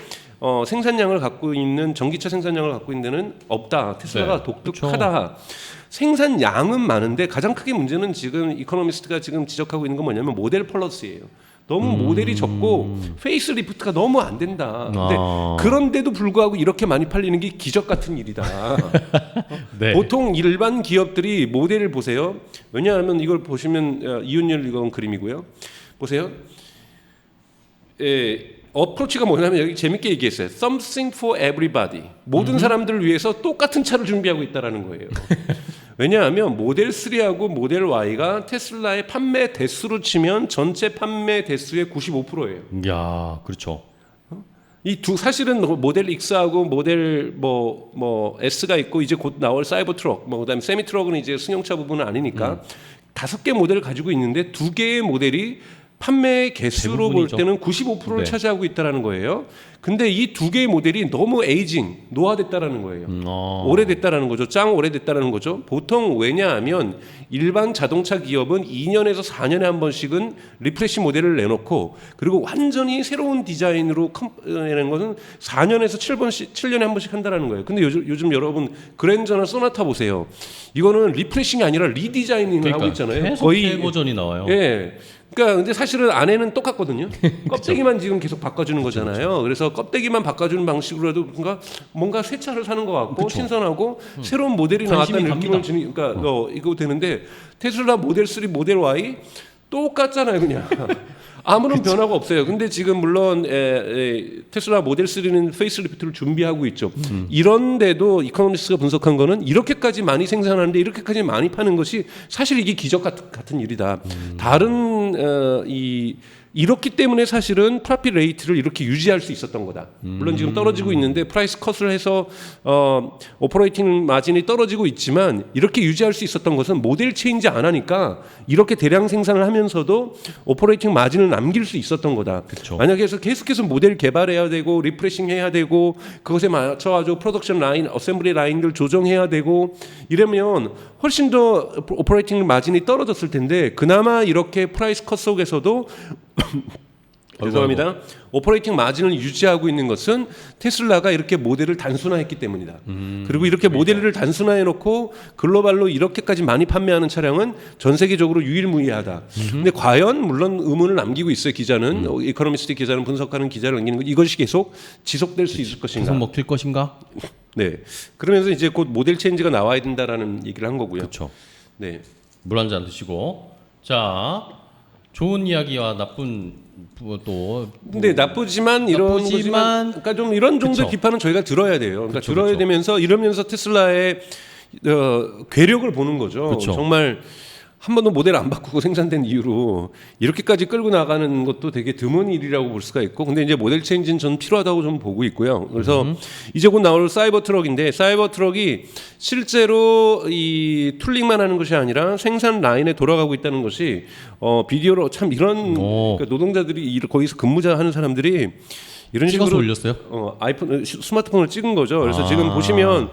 생산량을 갖고 있는 전기차 생산량을 갖고 있는 데는 없다. 테슬라가 네, 독특하다. 그렇죠. 생산량은 많은데 가장 크게 문제는 지금 이코노미스트가 지금 지적하고 있는 건 뭐냐면 모델 플러스예요. 너무 모델이 적고 페이스 리프트가 너무 안 된다. 근데 그런데도 불구하고 이렇게 많이 팔리는 게 기적 같은 일이다. 네. 보통 일반 기업들이 모델을 보세요. 왜냐하면 이걸 보시면 이윤열 이건 그림이고요. 보세요. 어프로치가 뭐냐면 여기 재밌게 얘기했어요. Something for everybody. 모든 사람들을 위해서 똑같은 차를 준비하고 있다라는 거예요. 왜냐하면 모델 3하고 모델 Y가 테슬라의 판매 대수로 치면 전체 판매 대수의 95%예요. 야, 그렇죠. 이 사실은 모델 X하고 모델 S가 있고 이제 곧 나올 사이버 트럭, 그다음에 세미 트럭은 이제 승용차 부분은 아니니까 5개 모델을 가지고 있는데 2개의 모델이 판매 개수로 볼 대부분이죠. 때는 95%를 네. 차지하고 있다라는 거예요. 근데 이 2개의 모델이 너무 에이징, 노화됐다라는 거예요. 오래됐다라는 거죠. 짱 오래됐다라는 거죠. 보통 왜냐하면 일반 자동차 기업은 2년에서 4년에 한 번씩은 리프레시 모델을 내놓고 그리고 완전히 새로운 디자인으로 내는 것은 4년에서 7년에 한 번씩 한다라는 거예요. 근데 요즘 여러분 그랜저나 소나타 보세요. 이거는 리프레싱이 아니라 리디자이닝을 하고 있잖아요. 계속 새 버전이 나와요. 예. 그러니까 근데 사실은 안에는 똑같거든요. 껍데기만 지금 계속 바꿔주는 거잖아요. 그래서 껍데기만 바꿔주는 방식으로라도 뭔가 새 차를 사는 것 같고 신선하고 새로운 모델이 관심이 나왔다는 느낌을 갑니다. 주니까 이거 되는데 테슬라 모델 3, 모델 Y 똑같잖아요, 그냥. 아무런 변화가 없어요. 근데 지금 물론 테슬라 모델 3는 페이스리프트를 준비하고 있죠. 이런데도 이코노미스트가 분석한 거는 이렇게까지 많이 생산하는데 이렇게까지 많이 파는 것이 사실 이게 기적 같은 일이다. 다른 이렇기 때문에 사실은 프라핏 레이트를 이렇게 유지할 수 있었던 거다. 물론 지금 떨어지고 있는데 프라이스 컷을 해서 오퍼레이팅 마진이 떨어지고 있지만 이렇게 유지할 수 있었던 것은 모델 체인지 안 하니까 이렇게 대량 생산을 하면서도 오퍼레이팅 마진을 남길 수 있었던 거다. 그쵸. 만약에 계속해서 모델 개발해야 되고 리프레싱 해야 되고 그것에 맞춰가지고 프로덕션 라인, 어셈블리 라인들 조정해야 되고 이러면 훨씬 더 오퍼레이팅 마진이 떨어졌을 텐데 그나마 이렇게 프라이스 컷 속에서도 죄송합니다. 오퍼레이팅 마진을 유지하고 있는 것은 테슬라가 이렇게 모델을 단순화했기 때문이다. 그리고 이렇게 모델을 단순화해놓고 글로벌로 이렇게까지 많이 판매하는 차량은 전 세계적으로 유일무이하다. 근데 과연 물론 의문을 남기고 있어요. 기자는 이코노미스트 기자는 분석하는 기자를 남기는 거 이것이 계속 지속될 수 있을 것인가? 계속 먹힐 것인가? 네. 그러면서 이제 곧 모델 체인지가 나와야 된다라는 얘기를 한 거고요. 그렇죠. 네. 물 한 잔 드시고 자 좋은 이야기와 나쁜 또 근데 나쁘지만 이런 나쁘지만 거지만 그러니까 좀 이런 정도의 그쵸. 비판은 저희가 들어야 돼요. 그러니까 그쵸, 들어야 그쵸. 되면서 이러면서 테슬라의 괴력을 보는 거죠. 그쵸. 정말 한 번도 모델 안 바꾸고 생산된 이유로 이렇게까지 끌고 나가는 것도 되게 드문 일이라고 볼 수가 있고, 근데 이제 모델 체인지는 저는 필요하다고 좀 보고 있고요. 그래서 이제 곧 나올 사이버 트럭인데 사이버 트럭이 실제로 이 툴링만 하는 것이 아니라 생산 라인에 돌아가고 있다는 것이 비디오로 참 이런 그러니까 노동자들이 거기서 근무자 하는 사람들이 이런 찍어서 식으로 올렸어요? 아이폰 스마트폰을 찍은 거죠. 그래서 지금 보시면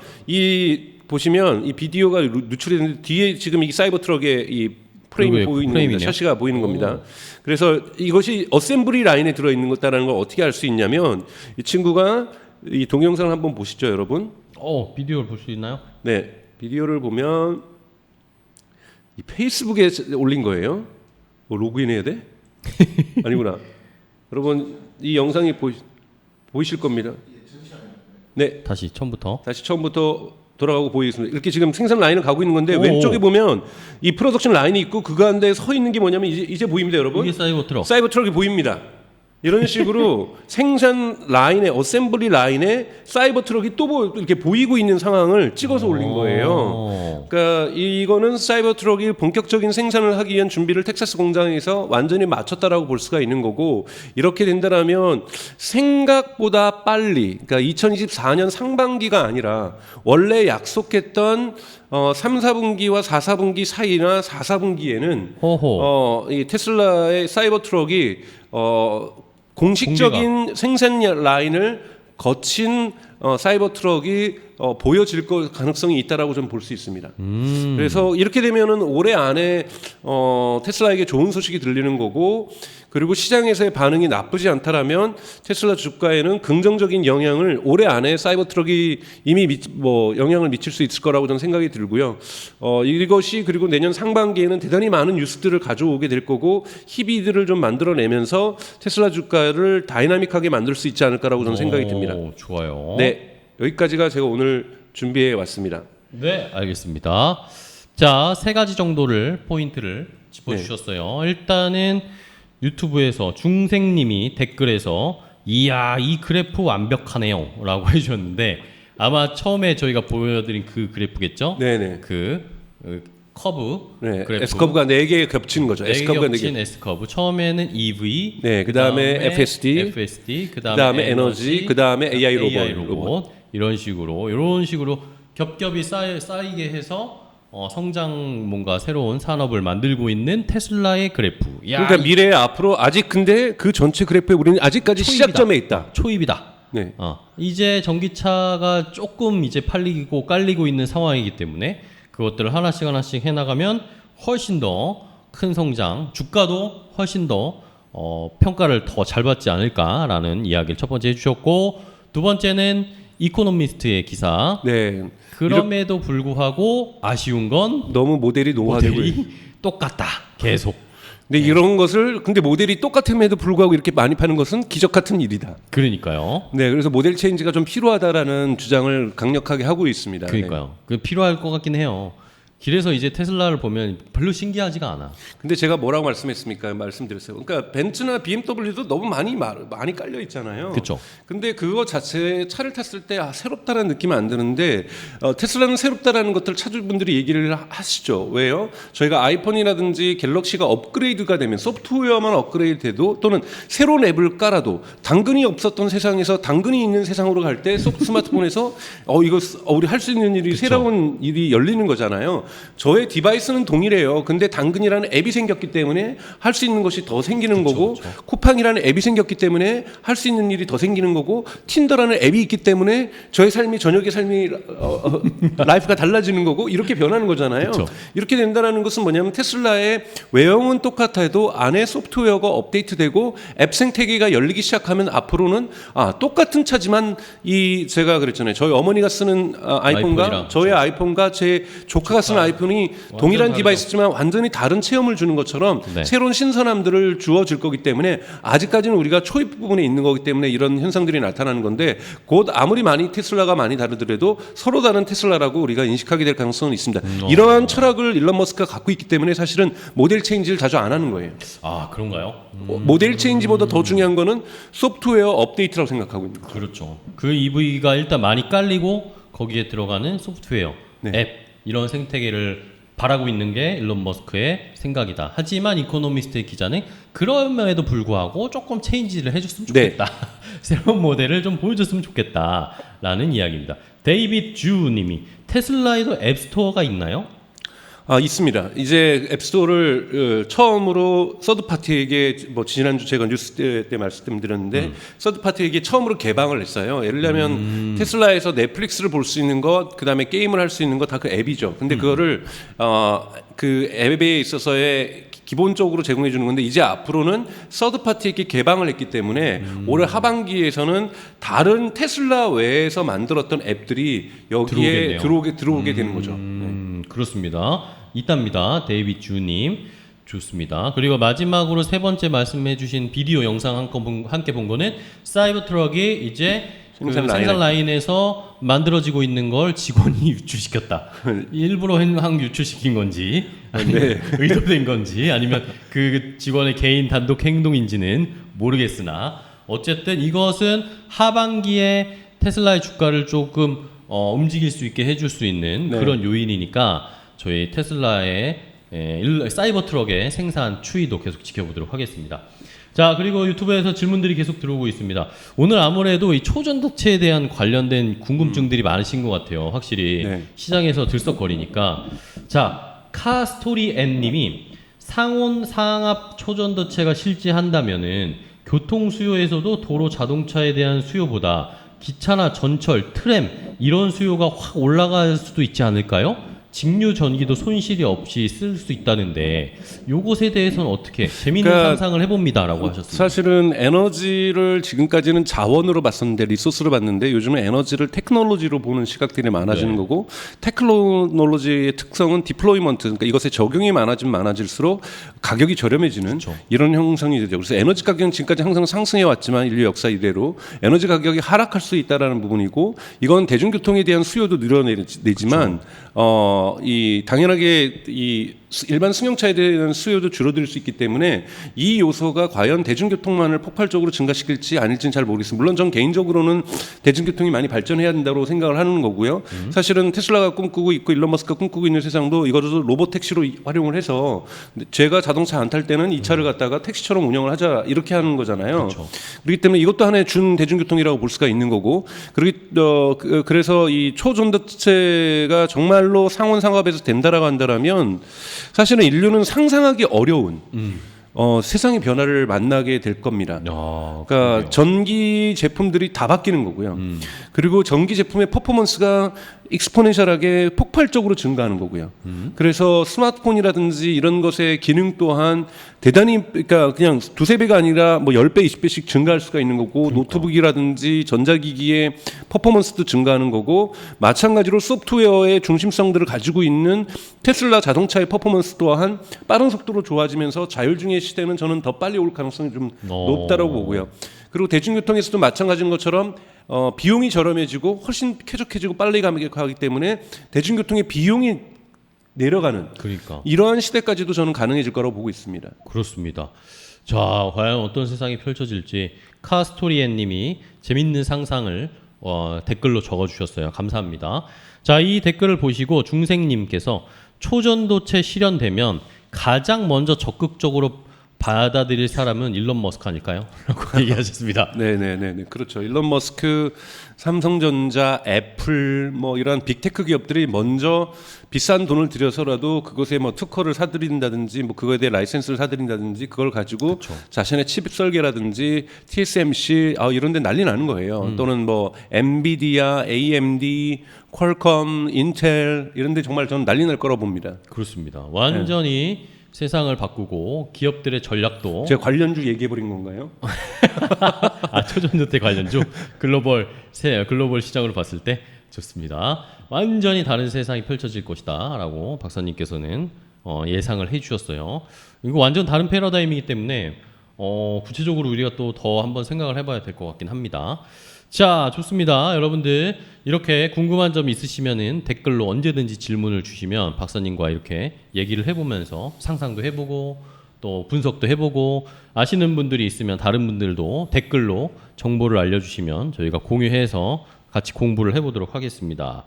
이 비디오가 누출이 되는데 뒤에 지금 이 사이버 트럭의 이 프레임이 보이는 겁니다. 샤시가 보이는 겁니다. 그래서 이것이 어셈블리 라인에 들어 있는 것다라는 걸 어떻게 알 수 있냐면 이 친구가 이 동영상을 한번 보시죠, 여러분. 비디오를 볼 수 있나요? 네, 비디오를 보면 이 페이스북에 올린 거예요. 로그인해야 돼? 아니구나. 여러분 이 영상이 보이실 겁니다. 네, 다시 처음부터. 다시 처음부터 돌아가고 보이겠습니다. 이렇게 지금 생산 라인을 가고 있는 건데 왼쪽에 보면 이 프로덕션 라인이 있고 그 가운데 서 있는 게 뭐냐면 이제 보입니다, 여러분. 이게 사이버 트럭. 사이버 트럭이 보입니다. 이런 식으로 생산 라인에 어셈블리 라인에 사이버 트럭이 또 이렇게 보이고 있는 상황을 찍어서 올린 거예요. 그러니까 이거는 사이버 트럭이 본격적인 생산을 하기 위한 준비를 텍사스 공장에서 완전히 마쳤다라고 볼 수가 있는 거고, 이렇게 된다라면 생각보다 빨리, 그러니까 2024년 상반기가 아니라 원래 약속했던 3, 4분기와 4, 4분기 사이나 4, 4분기에는 이 테슬라의 사이버 트럭이 공식적인 생산 라인을 거친 사이버 트럭이 보여질 가능성이 있다라고 좀 볼 수 있습니다. 그래서 이렇게 되면은 올해 안에 테슬라에게 좋은 소식이 들리는 거고, 그리고 시장에서의 반응이 나쁘지 않다라면 테슬라 주가에는 긍정적인 영향을 올해 안에 사이버 트럭이 이미 영향을 미칠 수 있을 거라고 저는 생각이 들고요. 이것이 그리고 내년 상반기에는 대단히 많은 뉴스들을 가져오게 될 거고 희비들을 좀 만들어내면서 테슬라 주가를 다이나믹하게 만들 수 있지 않을까라고 저는 생각이 듭니다. 좋아요. 네, 여기까지가 제가 오늘 준비해 왔습니다. 네, 알겠습니다. 자, 3가지 정도를 포인트를 짚어주셨어요. 일단은 유튜브에서 중생님이 댓글에서 이야 이 그래프 완벽하네요 라고 해주셨는데, 아마 처음에 저희가 보여드린 그 그래프겠죠? 네네. 커브 네, 그래프. S커브가 4개 겹치는 거죠. 4개 S커브가 겹친 4개. S커브. 처음에는 EV, 네, 그다음에 FSD, 그다음에 에너지, 그다음에 AI 로봇. 이런 식으로 겹겹이 쌓이게 해서 성장 뭔가 새로운 산업을 만들고 있는 테슬라의 그래프. 야, 그러니까 미래에 앞으로 아직 근데 그 전체 그래프에 우리는 아직까지 초입이다. 시작점에 있다. 초입이다. 네. 이제 전기차가 조금 이제 팔리고 깔리고 있는 상황이기 때문에 그것들을 하나씩 해나가면 훨씬 더 큰 성장, 주가도 훨씬 더 평가를 더 잘 받지 않을까라는 이야기를 첫 번째 해주셨고, 두 번째는 이코노미스트의 기사. 네. 그럼에도 불구하고 아쉬운 건 너무 모델이 노화되고 모델이 똑같다. 계속. 근데 이런 것을 근데 모델이 똑같음에도 불구하고 이렇게 많이 파는 것은 기적 같은 일이다. 그러니까요. 네, 그래서 모델 체인지가 좀 필요하다라는 주장을 강력하게 하고 있습니다. 그러니까요. 그 필요할 것 같긴 해요. 길에서 이제 테슬라를 보면 별로 신기하지가 않아. 근데 제가 뭐라고 말씀했습니까? 말씀드렸어요. 그러니까 벤츠나 BMW도 너무 많이 깔려 있잖아요. 그렇죠. 근데 그거 자체 차를 탔을 때 새롭다라는 느낌은 안 드는데 테슬라는 새롭다라는 것들을 찾을 분들이 얘기를 하시죠. 왜요? 저희가 아이폰이라든지 갤럭시가 업그레이드가 되면 소프트웨어만 업그레이드돼도 또는 새로운 앱을 깔아도 당근이 없었던 세상에서 당근이 있는 세상으로 갈 때 스마트폰에서 이거 우리 할 수 있는 일이 그쵸. 새로운 일이 열리는 거잖아요. 저의 디바이스는 동일해요. 근데 당근이라는 앱이 생겼기 때문에 할 수 있는 것이 더 생기는 거고, 쿠팡이라는 앱이 생겼기 때문에 할 수 있는 일이 더 생기는 거고, 틴더라는 앱이 있기 때문에 저의 삶이 저녁의 삶이 라이프가 달라지는 거고, 이렇게 변하는 거잖아요. 그쵸. 이렇게 된다는 것은 뭐냐면 테슬라의 외형은 똑같아도 안에 소프트웨어가 업데이트되고 앱 생태계가 열리기 시작하면 앞으로는 똑같은 차지만 제가 그랬잖아요. 저희 어머니가 쓰는 아이폰과 아이폰이랑, 저의 아이폰과 제 조카가 쓰는 아이폰이 동일한 다르죠. 디바이스지만 완전히 다른 체험을 주는 것처럼 네. 새로운 신선함들을 주어질 거기 때문에 아직까지는 우리가 초입 부분에 있는 거기 때문에 이런 현상들이 나타나는 건데 곧 아무리 많이 테슬라가 많이 다르더라도 서로 다른 테슬라라고 우리가 인식하게 될 가능성은 있습니다. 이러한 철학을 일론 머스크가 갖고 있기 때문에 사실은 모델 체인지를 자주 안 하는 거예요. 그런가요? 모델 체인지보다 더 중요한 거는 소프트웨어 업데이트라고 생각하고 있는 거예요. 그렇죠. 그 EV가 일단 많이 깔리고 거기에 들어가는 소프트웨어, 네. 앱 이런 생태계를 바라고 있는 게 일론 머스크의 생각이다. 하지만 이코노미스트의 기자는 그럼에도 불구하고 조금 체인지를 해줬으면 좋겠다. 새로운 모델을 좀 보여줬으면 좋겠다라는 이야기입니다. 데이빗 주님이 테슬라에도 앱스토어가 있나요? 있습니다. 이제 앱스토어를 처음으로 서드파티에게 지난주 제가 뉴스 때 말씀드렸는데 서드파티에게 처음으로 개방을 했어요. 예를 들면 테슬라에서 넷플릭스를 볼 수 있는 것, 그다음에 게임을 할 수 있는 것 다 그 앱이죠. 근데 그거를 그 앱에 있어서의 기본적으로 제공해 주는 건데 이제 앞으로는 서드파티에게 개방을 했기 때문에 올해 하반기에서는 다른 테슬라 외에서 만들었던 앱들이 여기에 들어오게 되는 거죠. 그렇습니다. 있답니다. 데이빗 주님. 좋습니다. 그리고 마지막으로 세 번째 말씀해 주신 비디오 영상 함께 본 거는 사이버 트럭이 이제 생산 라인에서 만들어지고 있는 걸 직원이 유출시켰다. 일부러 유출시킨 건지 아니면 의도된 건지 아니면 그 직원의 개인 단독 행동인지는 모르겠으나 어쨌든 이것은 하반기에 테슬라의 주가를 조금 움직일 수 있게 해줄 수 있는 그런 요인이니까 저희 테슬라의 사이버 트럭의 생산 추이도 계속 지켜보도록 하겠습니다. 자, 그리고 유튜브에서 질문들이 계속 들어오고 있습니다. 오늘 아무래도 이 초전도체에 대한 관련된 궁금증들이 많으신 것 같아요. 확실히 시장에서 들썩거리니까. 자, 카스토리앤님이 상온 상압 초전도체가 실제한다면은 교통 수요에서도 도로 자동차에 대한 수요보다 기차나 전철, 트램 이런 수요가 확 올라갈 수도 있지 않을까요? 직류 전기도 손실이 없이 쓸 수 있다는데 요것에 대해서는 어떻게 재미있는 상상을 해봅니다라고 하셨습니다. 사실은 에너지를 지금까지는 자원으로 봤었는데 리소스로 봤는데 요즘은 에너지를 테크놀로지로 보는 시각들이 많아지는 거고 테크놀로지의 특성은 디플로이먼트 그러니까 이것의 적용이 많아질수록 가격이 저렴해지는 이런 형성이 되죠. 그래서 에너지 가격은 지금까지 항상 상승해 왔지만 인류 역사 이대로 에너지 가격이 하락할 수 있다라는 부분이고 이건 대중교통에 대한 수요도 늘어내지만 당연하게 이 일반 승용차에 대한 수요도 줄어들 수 있기 때문에 이 요소가 과연 대중교통만을 폭발적으로 증가시킬지 아닐지는 잘 모르겠습니다. 물론 전 개인적으로는 대중교통이 많이 발전해야 된다고 생각을 하는 거고요. 사실은 테슬라가 꿈꾸고 있고 일론 머스크가 꿈꾸고 있는 세상도 이거를 로봇 택시로 활용을 해서 제가 자동차 안 탈 때는 이 차를 갖다가 택시처럼 운영을 하자 이렇게 하는 거잖아요. 그렇죠. 그렇기 때문에 이것도 하나의 준 대중교통이라고 볼 수가 있는 거고 그래서 이 초전도체가 정말로 상온상업에서 된다라고 한다면 사실은 인류는 상상하기 어려운 세상의 변화를 만나게 될 겁니다. 그러니까 전기 제품들이 다 바뀌는 거고요. 그리고 전기 제품의 퍼포먼스가 익스포넨셜하게 폭발적으로 증가하는 거고요. 그래서 스마트폰이라든지 이런 것의 기능 또한 대단히 그러니까 그냥 두세 배가 아니라 뭐 10배, 20배씩 증가할 수가 있는 거고 노트북이라든지 전자기기의 퍼포먼스도 증가하는 거고 마찬가지로 소프트웨어의 중심성들을 가지고 있는 테슬라 자동차의 퍼포먼스 또한 빠른 속도로 좋아지면서 자율주행의 시대는 저는 더 빨리 올 가능성이 좀 높다라고 보고요. 그리고 대중교통에서도 마찬가지인 것처럼 비용이 저렴해지고 훨씬 쾌적해지고 빨리 가기 때문에 대중교통의 비용이 내려가는 그러니까. 이러한 시대까지도 저는 가능해질 거라고 보고 있습니다. 그렇습니다. 자, 과연 어떤 세상이 펼쳐질지 카스토리엔님이 재밌는 상상을 댓글로 적어주셨어요. 감사합니다. 자, 이 댓글을 보시고 중생님께서 초전도체 실현되면 가장 먼저 적극적으로 받아들일 사람은 일론 머스크 아닐까요? 라고 얘기하셨습니다. 네네네, 그렇죠. 일론 머스크, 삼성전자, 애플 뭐 이런 빅테크 기업들이 먼저 비싼 돈을 들여서라도 그것에 뭐 특허를 사들인다든지 뭐 그거에 대해 라이센스를 사들인다든지 그걸 가지고 그렇죠. 자신의 칩 설계라든지 TSMC 이런 데 난리 나는 거예요. 또는 뭐 엔비디아, AMD, 퀄컴, 인텔 이런 데 정말 저는 난리 날 거라고 봅니다. 그렇습니다. 완전히 세상을 바꾸고 기업들의 전략도 제가 관련주 얘기해 버린 건가요? 초전도체 관련주 글로벌 시장으로 봤을 때 좋습니다. 완전히 다른 세상이 펼쳐질 것이다라고 박사님께서는 예상을 해주셨어요. 이거 완전 다른 패러다임이기 때문에 구체적으로 우리가 또 더 한번 생각을 해봐야 될 것 같긴 합니다. 자, 좋습니다. 여러분들 이렇게 궁금한 점 있으시면은 댓글로 언제든지 질문을 주시면 박사님과 이렇게 얘기를 해보면서 상상도 해보고 또 분석도 해보고 아시는 분들이 있으면 다른 분들도 댓글로 정보를 알려주시면 저희가 공유해서 같이 공부를 해보도록 하겠습니다.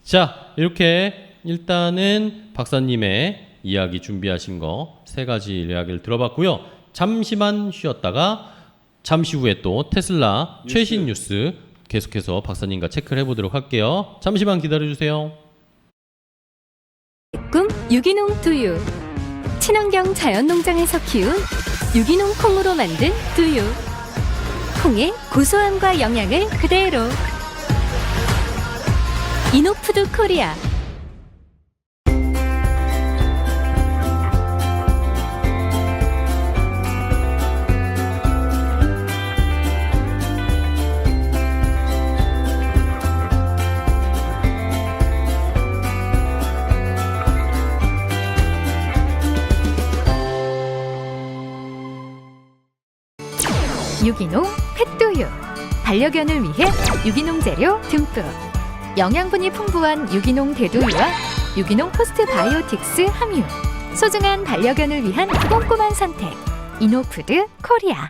자, 이렇게 일단은 박사님의 이야기 준비하신 거 3가지 이야기를 들어봤고요. 잠시만 쉬었다가 잠시 후에 또 테슬라 최신 뉴스 계속해서 박사님과 체크를 해보도록 할게요. 잠시만 기다려주세요. 꿈 유기농 두유. 친환경 자연농장에서 키운 유기농 콩으로 만든 두유. 콩의 고소함과 영양을 그대로. 이노푸드 코리아. 유기농 펫두유. 반려견을 위해 유기농 재료 듬뿍. 영양분이 풍부한 유기농 대두유와 유기농 포스트 바이오틱스 함유. 소중한 반려견을 위한 꼼꼼한 선택. 이노푸드 코리아.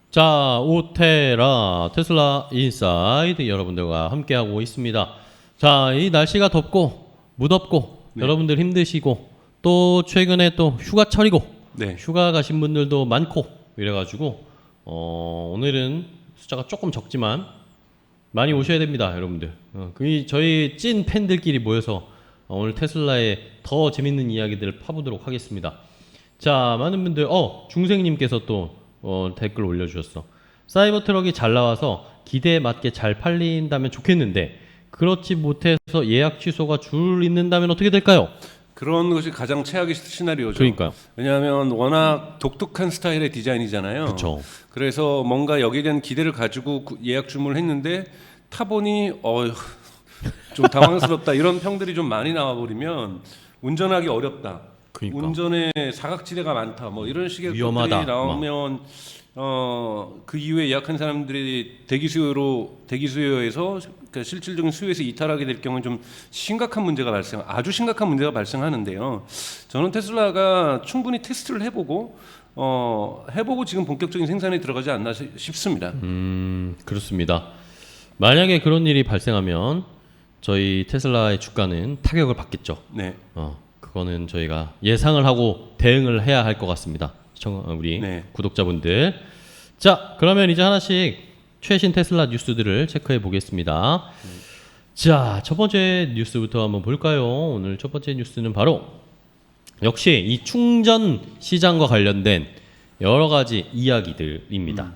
자, 오테라 테슬라 인사이드 여러분들과 함께하고 있습니다. 자, 이 날씨가 덥고 무덥고 여러분들 힘드시고 또 최근에 또 휴가철이고 휴가 가신 분들도 많고 이래가지고 오늘은 숫자가 조금 적지만 많이 오셔야 됩니다, 여러분들. 저희 찐 팬들끼리 모여서 오늘 테슬라의 더 재밌는 이야기들을 파보도록 하겠습니다. 자, 많은 분들 중생님께서 또 댓글 올려주셨어. 사이버 트럭이 잘 나와서 기대에 맞게 잘 팔린다면 좋겠는데 그렇지 못해서 예약 취소가 줄 잇는다면 어떻게 될까요? 그런 것이 가장 최악의 시나리오죠. 그러니까요. 왜냐하면 워낙 독특한 스타일의 디자인이잖아요. 그렇죠. 그래서 뭔가 여기에 대한 기대를 가지고 예약 주문을 했는데 타보니 좀 당황스럽다 이런 평들이 좀 많이 나와버리면 운전하기 어렵다. 그러니까. 운전에 사각지대가 많다. 뭐 이런 식의 위험하다. 것들이 나오면 그 이후에 예약한 사람들이 대기 수요에서 그러니까 실질적인 수요에서 이탈하게 될 경우는 좀 아주 심각한 문제가 발생하는데요. 저는 테슬라가 충분히 테스트를 해보고 지금 본격적인 생산에 들어가지 않나 싶습니다. 그렇습니다. 만약에 그런 일이 발생하면 저희 테슬라의 주가는 타격을 받겠죠. 네. 그거는 저희가 예상을 하고 대응을 해야 할 것 같습니다. 우리 네. 구독자분들. 자, 그러면 이제 하나씩 최신 테슬라 뉴스들을 체크해 보겠습니다. 자, 첫 번째 뉴스부터 한번 볼까요? 오늘 첫 번째 뉴스는 바로 역시 이 충전 시장과 관련된 여러 가지 이야기들입니다.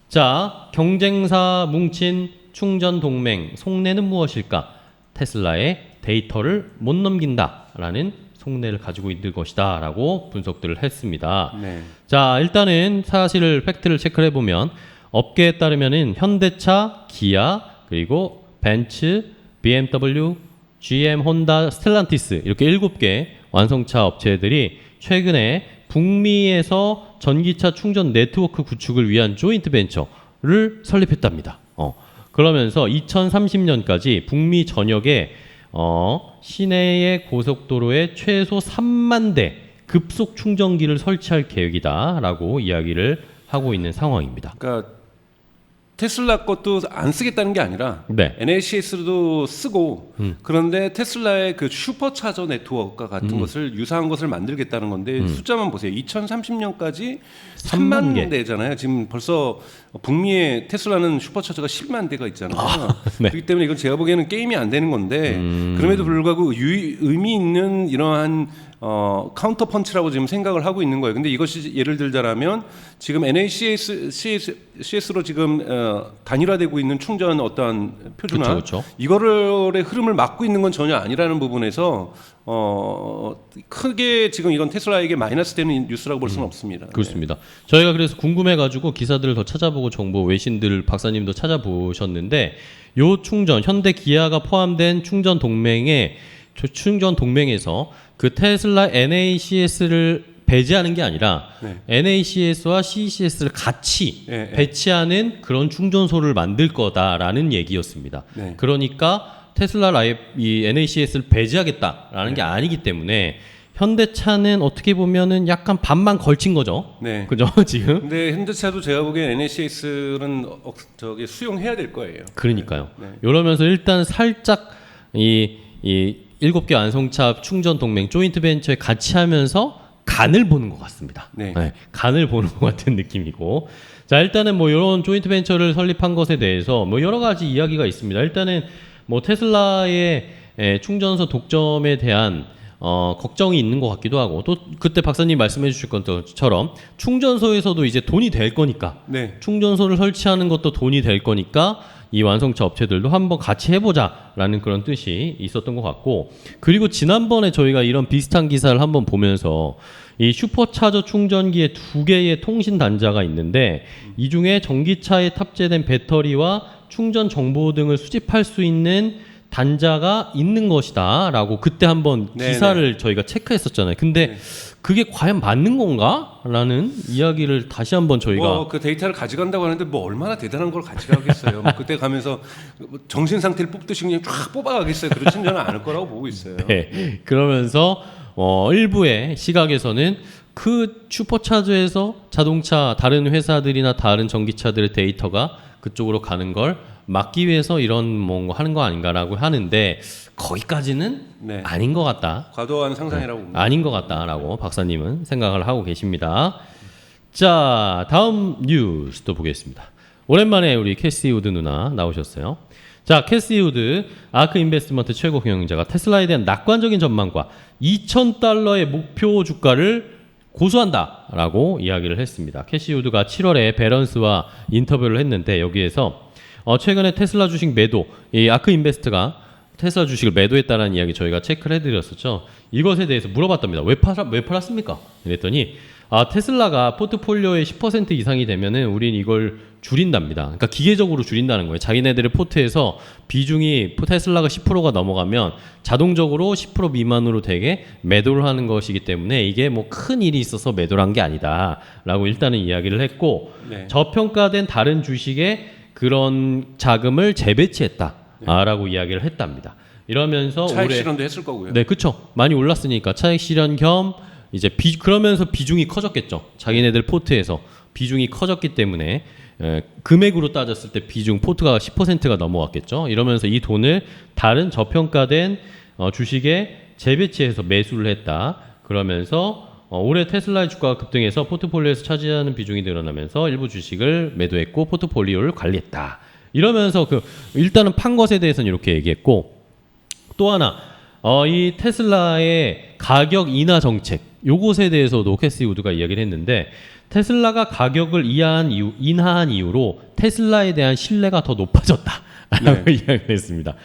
자, 경쟁사 뭉친 충전 동맹 속내는 무엇일까? 테슬라의 데이터를 못 넘긴다라는 속내를 가지고 있는 것이다 라고 분석들을 했습니다. 네. 자, 일단은 사실을 팩트를 체크를 해보면 업계에 따르면은 현대차, 기아, 그리고 벤츠, BMW, GM, 혼다, 스텔란티스 이렇게 7개 완성차 업체들이 최근에 북미에서 전기차 충전 네트워크 구축을 위한 조인트 벤처를 설립했답니다. 그러면서 2030년까지 북미 전역에 시내의 고속도로에 최소 3만 대 급속 충전기를 설치할 계획이다라고 이야기를 하고 있는 상황입니다. 그러니까 테슬라 것도 안 쓰겠다는 게 아니라 네. NACS도 쓰고 그런데 테슬라의 그 슈퍼차저 네트워크와 같은 것을 유사한 것을 만들겠다는 건데 숫자만 보세요. 2030년까지 3만 개. 대잖아요. 지금 벌써 북미에 테슬라는 슈퍼차저가 10만 대가 있잖아요. 네. 그렇기 때문에 이건 제가 보기에는 게임이 안 되는 건데 그럼에도 불구하고 의미 있는 이러한 카운터 펀치라고 지금 생각을 하고 있는 거예요. 근데 이것이 예를 들자면 지금 NACS로 지금 단일화되고 있는 충전 어떠한 표준화 그쵸. 이거의 흐름을 막고 있는 건 전혀 아니라는 부분에서 크게 지금 이건 테슬라에게 마이너스 되는 뉴스라고 볼 수는 없습니다. 그렇습니다. 저희가 그래서 궁금해가지고 기사들을 더 찾아보고 정보 외신들 박사님도 찾아보셨는데 요 충전 현대 기아가 포함된 충전 동맹에서 그 테슬라 NACS를 배제하는 게 아니라 NACS와 CCS를 같이 배치하는 그런 충전소를 만들 거다라는 얘기였습니다. 네. 그러니까 테슬라 이 NACS를 배제하겠다라는 게 아니기 때문에 현대차는 어떻게 보면은 약간 반만 걸친 거죠. 네. 그죠 지금? 근데 현대차도 제가 보기엔 NACS는 수용해야 될 거예요. 그러니까요. 네. 이러면서 일단 살짝 이 7개 완성차 충전 동맹 조인트 벤처에 같이 하면서 간을 보는 것 같습니다. 네. 간을 보는 것 같은 느낌이고. 자, 일단은 뭐 이런 조인트 벤처를 설립한 것에 대해서 뭐 여러 가지 이야기가 있습니다. 일단은 뭐 테슬라의 충전소 독점에 대한 걱정이 있는 것 같기도 하고 또 그때 박사님 말씀해 주실 것처럼 충전소에서도 이제 돈이 될 거니까 네. 충전소를 설치하는 것도 돈이 될 거니까 이 완성차 업체들도 한번 같이 해보자라는 그런 뜻이 있었던 것 같고 그리고 지난번에 저희가 이런 비슷한 기사를 한번 보면서 이 슈퍼차저 충전기에 2개의 통신 단자가 있는데 이 중에 전기차에 탑재된 배터리와 충전 정보 등을 수집할 수 있는 단자가 있는 것이다 라고 그때 한번 기사를 저희가 체크했었잖아요. 근데 그게 과연 맞는 건가? 라는 이야기를 다시 한번 저희가 그 데이터를 가져간다고 하는데 뭐 얼마나 대단한 걸 가져가겠어요. 뭐 그때 가면서 정신 상태를 뽑듯이 그냥 쫙 뽑아가겠어요. 그렇진 저는 않을 거라고 보고 있어요. 네. 그러면서 일부의 시각에서는 그 슈퍼차저에서 자동차 다른 회사들이나 다른 전기차들의 데이터가 그쪽으로 가는 걸 막기 위해서 이런 뭔가 하는 거 아닌가라고 하는데 거기까지는 아닌 것 같다. 과도한 상상이라고 봅니다. 아닌 것 같다라고 박사님은 생각을 하고 계십니다. 자, 다음 뉴스도 보겠습니다. 오랜만에 우리 캐시 우드 누나 나오셨어요. 자, 캐시 우드 아크 인베스트먼트 최고 경영자가 테슬라에 대한 낙관적인 전망과 $2,000의 목표 주가를 고수한다라고 이야기를 했습니다. 캐시 우드가 7월에 밸런스와 인터뷰를 했는데 여기에서 최근에 테슬라 주식 매도, 이 아크 인베스트가 테슬라 주식을 매도했다는 이야기 저희가 체크를 해드렸었죠. 이것에 대해서 물어봤답니다. 왜 팔았습니까? 이랬더니 테슬라가 포트폴리오의 10% 이상이 되면은 우린 이걸 줄인답니다. 그러니까 기계적으로 줄인다는 거예요. 자기네들의 포트에서 비중이 테슬라가 10%가 넘어가면 자동적으로 10% 미만으로 되게 매도를 하는 것이기 때문에 이게 뭐 큰 일이 있어서 매도를 한 게 아니다라고 일단은 이야기를 했고 네. 저평가된 다른 주식에 그런 자금을 재배치했다라고 이야기를 했답니다. 이러면서 차익 올해 실현도 했을 거고요. 네, 그렇죠. 많이 올랐으니까 차익 실현 겸 이제 그러면서 비중이 커졌겠죠. 자기네들 포트에서 비중이 커졌기 때문에 금액으로 따졌을 때 비중 포트가 10%가 넘어갔겠죠. 이러면서 이 돈을 다른 저평가된 주식에 재배치해서 매수를 했다. 그러면서 올해 테슬라의 주가가 급등해서 포트폴리오에서 차지하는 비중이 늘어나면서 일부 주식을 매도했고 포트폴리오를 관리했다. 이러면서 일단은 판 것에 대해서는 이렇게 얘기했고 또 하나 이 테슬라의 가격 인하 정책 요것에 대해서도 캐시 우드가 이야기를 했는데 테슬라가 가격을 인하한 이유로 테슬라에 대한 신뢰가 더 높아졌다라고 이야기를 했습니다.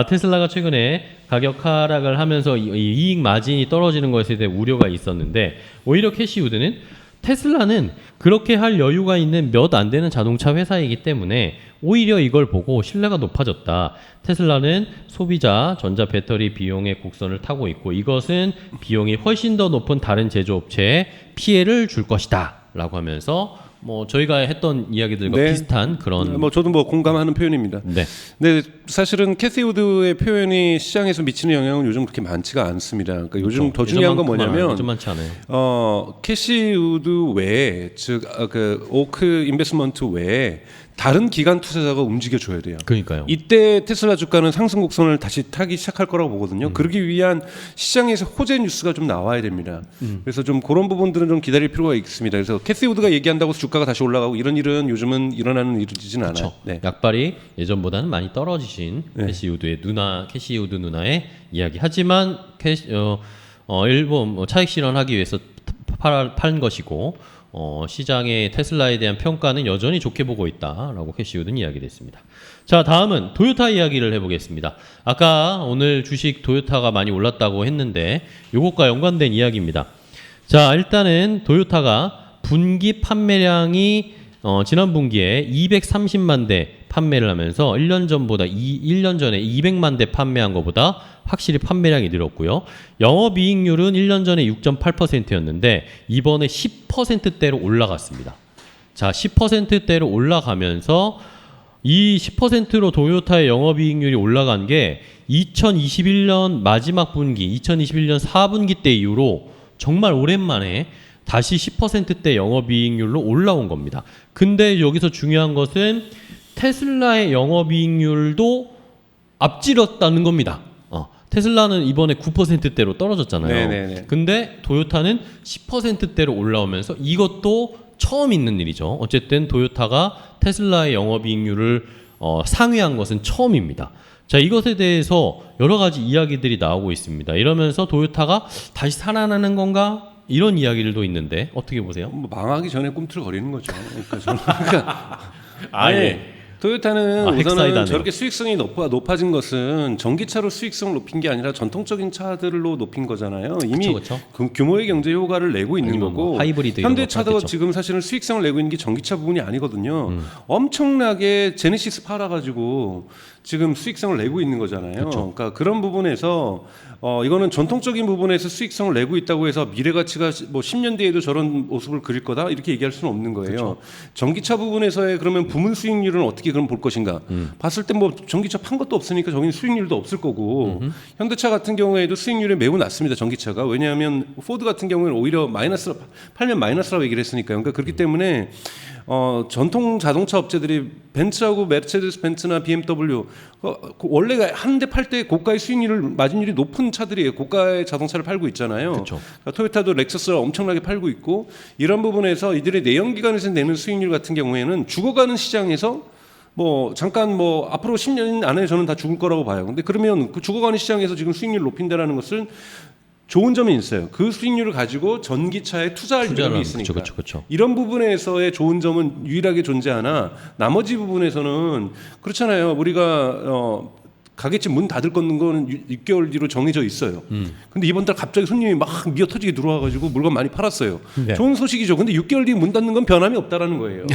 테슬라가 최근에 가격 하락을 하면서 이익 마진이 떨어지는 것에 대해 우려가 있었는데 오히려 캐시 우드는 테슬라는 그렇게 할 여유가 있는 몇 안 되는 자동차 회사이기 때문에 오히려 이걸 보고 신뢰가 높아졌다. 테슬라는 소비자 전자 배터리 비용의 곡선을 타고 있고 이것은 비용이 훨씬 더 높은 다른 제조업체에 피해를 줄 것이다. 라고 하면서 뭐 저희가 했던 이야기들과 네. 비슷한 그런 저도 공감하는 표현입니다. 네. 근데 사실은 캐시 우드의 표현이 시장에서 미치는 영향은 요즘 그렇게 많지가 않습니다. 그러니까 요즘 더 중요한 건 뭐냐면 요즘 많지 않아요. 캐시 우드 외에 즉 그 오크 인베스트먼트 외에 다른 기관 투자자가 움직여 줘야 돼요. 그러니까요. 이때 테슬라 주가는 상승 곡선을 다시 타기 시작할 거라고 보거든요. 그러기 위한 시장에서 호재 뉴스가 좀 나와야 됩니다. 그래서 좀 그런 부분들은 좀 기다릴 필요가 있습니다. 그래서 캐시 우드가 얘기한다고 해서 주가가 다시 올라가고 이런 일은 요즘은 일어나는 일이지는 않아요. 네. 약발이 예전보다는 많이 떨어지신 캐시 우드의 캐시 우드 누나의 이야기. 하지만 일본 차익 실현하기 위해서 팔은 것이고 시장의 테슬라에 대한 평가는 여전히 좋게 보고 있다라고 캐시 우드는 이야기를 했습니다. 자, 다음은 토요타 이야기를 해보겠습니다. 아까 오늘 주식 토요타가 많이 올랐다고 했는데 이것과 연관된 이야기입니다. 자, 일단은 토요타가 분기 판매량이 지난 분기에 230만 대 판매를 하면서 1년 전에 200만 대 판매한 것보다 확실히 판매량이 늘었고요. 영업이익률은 1년 전에 6.8%였는데 이번에 10%대로 올라갔습니다. 자, 10%대로 올라가면서 이 10%로 토요타의 영업이익률이 올라간 게 2021년 마지막 분기, 2021년 4분기 때 이후로 정말 오랜만에 다시 10%대 영업이익률로 올라온 겁니다. 근데 여기서 중요한 것은 테슬라의 영업이익률도 앞질렀다는 겁니다. 테슬라는 이번에 9%대로 떨어졌잖아요. 네네네. 근데 토요타는 10%대로 올라오면서 이것도 처음 있는 일이죠. 어쨌든 토요타가 테슬라의 영업이익률을 상회한 것은 처음입니다. 자, 이것에 대해서 여러 가지 이야기들이 나오고 있습니다. 이러면서 토요타가 다시 살아나는 건가? 이런 이야기들도 있는데 어떻게 보세요? 망하기 전에 꿈틀거리는 거죠. 그러니까 예. 토요타는 핵사이다네요. 우선은 저렇게 수익성이 높아진 것은 전기차로 수익성을 높인 게 아니라 전통적인 차들로 높인 거잖아요. 이미 그쵸. 규모의 경제 효과를 내고 있는 아니면 거고 하이브리드 이런 현대차도 거 팔겠죠. 지금 사실은 수익성을 내고 있는 게 전기차 부분이 아니거든요. 엄청나게 제네시스 팔아가지고 지금 수익성을 내고 있는 거잖아요. 그러니까 그런 부분에서 이거는 전통적인 부분에서 수익성을 내고 있다고 해서 미래 가치가 뭐 10년 뒤에도 저런 모습을 그릴 거다 이렇게 얘기할 수는 없는 거예요. 전기차 부분에서의 그러면 부문 수익률은 어떻게 그럼 볼 것인가? 봤을 때 뭐 전기차 판 것도 없으니까 저기는 수익률도 없을 거고 현대차 같은 경우에도 수익률이 매우 낮습니다. 전기차가 왜냐하면 포드 같은 경우는 오히려 팔면 마이너스라고 얘기를 했으니까요. 그러니까 그렇기 때문에 전통 자동차 업체들이 벤츠하고 메르세데스 벤츠나 BMW 원래 한 대 팔 때 고가의 수익률을 마진율이 높은 차들이에요. 고가의 자동차를 팔고 있잖아요. 그러니까 토요타도 렉서스를 엄청나게 팔고 있고 이런 부분에서 이들의 내연기관에서 내는 수익률 같은 경우에는 죽어가는 시장에서 뭐 잠깐 뭐 앞으로 10년 안에 저는 다 죽을 거라고 봐요. 근데 그러면 그 죽어가는 시장에서 지금 수익률을 높인다라는 것은 좋은 점이 있어요. 그 수익률을 가지고 전기차에 투자할 여력이 있으니까. 그쵸. 이런 부분에서의 좋은 점은 유일하게 존재하나 나머지 부분에서는 그렇잖아요. 우리가 가게집 문 닫을 거는 6개월 뒤로 정해져 있어요. 근데 이번 달 갑자기 손님이 막 미어 터지게 들어와가지고 물건 많이 팔았어요. 네. 좋은 소식이죠. 근데 6개월 뒤에 문 닫는 건 변함이 없다라는 거예요.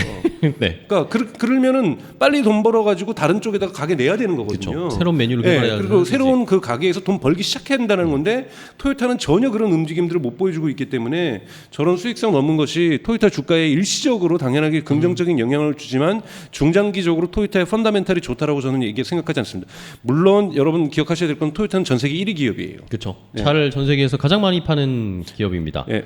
네. 그러니까 그러면은 빨리 돈 벌어가지고 다른 쪽에다가 가게 내야 되는 거거든요. 그렇죠. 새로운 메뉴를 네, 개발해야 그리고 새로운 그 가게에서 돈 벌기 시작해야 된다는 건데 토요타는 전혀 그런 움직임들을 못 보여주고 있기 때문에 저런 수익성 넘는 것이 토요타 주가에 일시적으로 당연하게 긍정적인 영향을 주지만 중장기적으로 토요타의 펀다멘탈이 좋다라고 저는 이게 생각하지 않습니다. 물론 여러분 기억하셔야 될 건 토요타는 전 세계 1위 기업이에요. 그렇죠. 네. 차를 전 세계에서 가장 많이 파는 기업입니다. 네.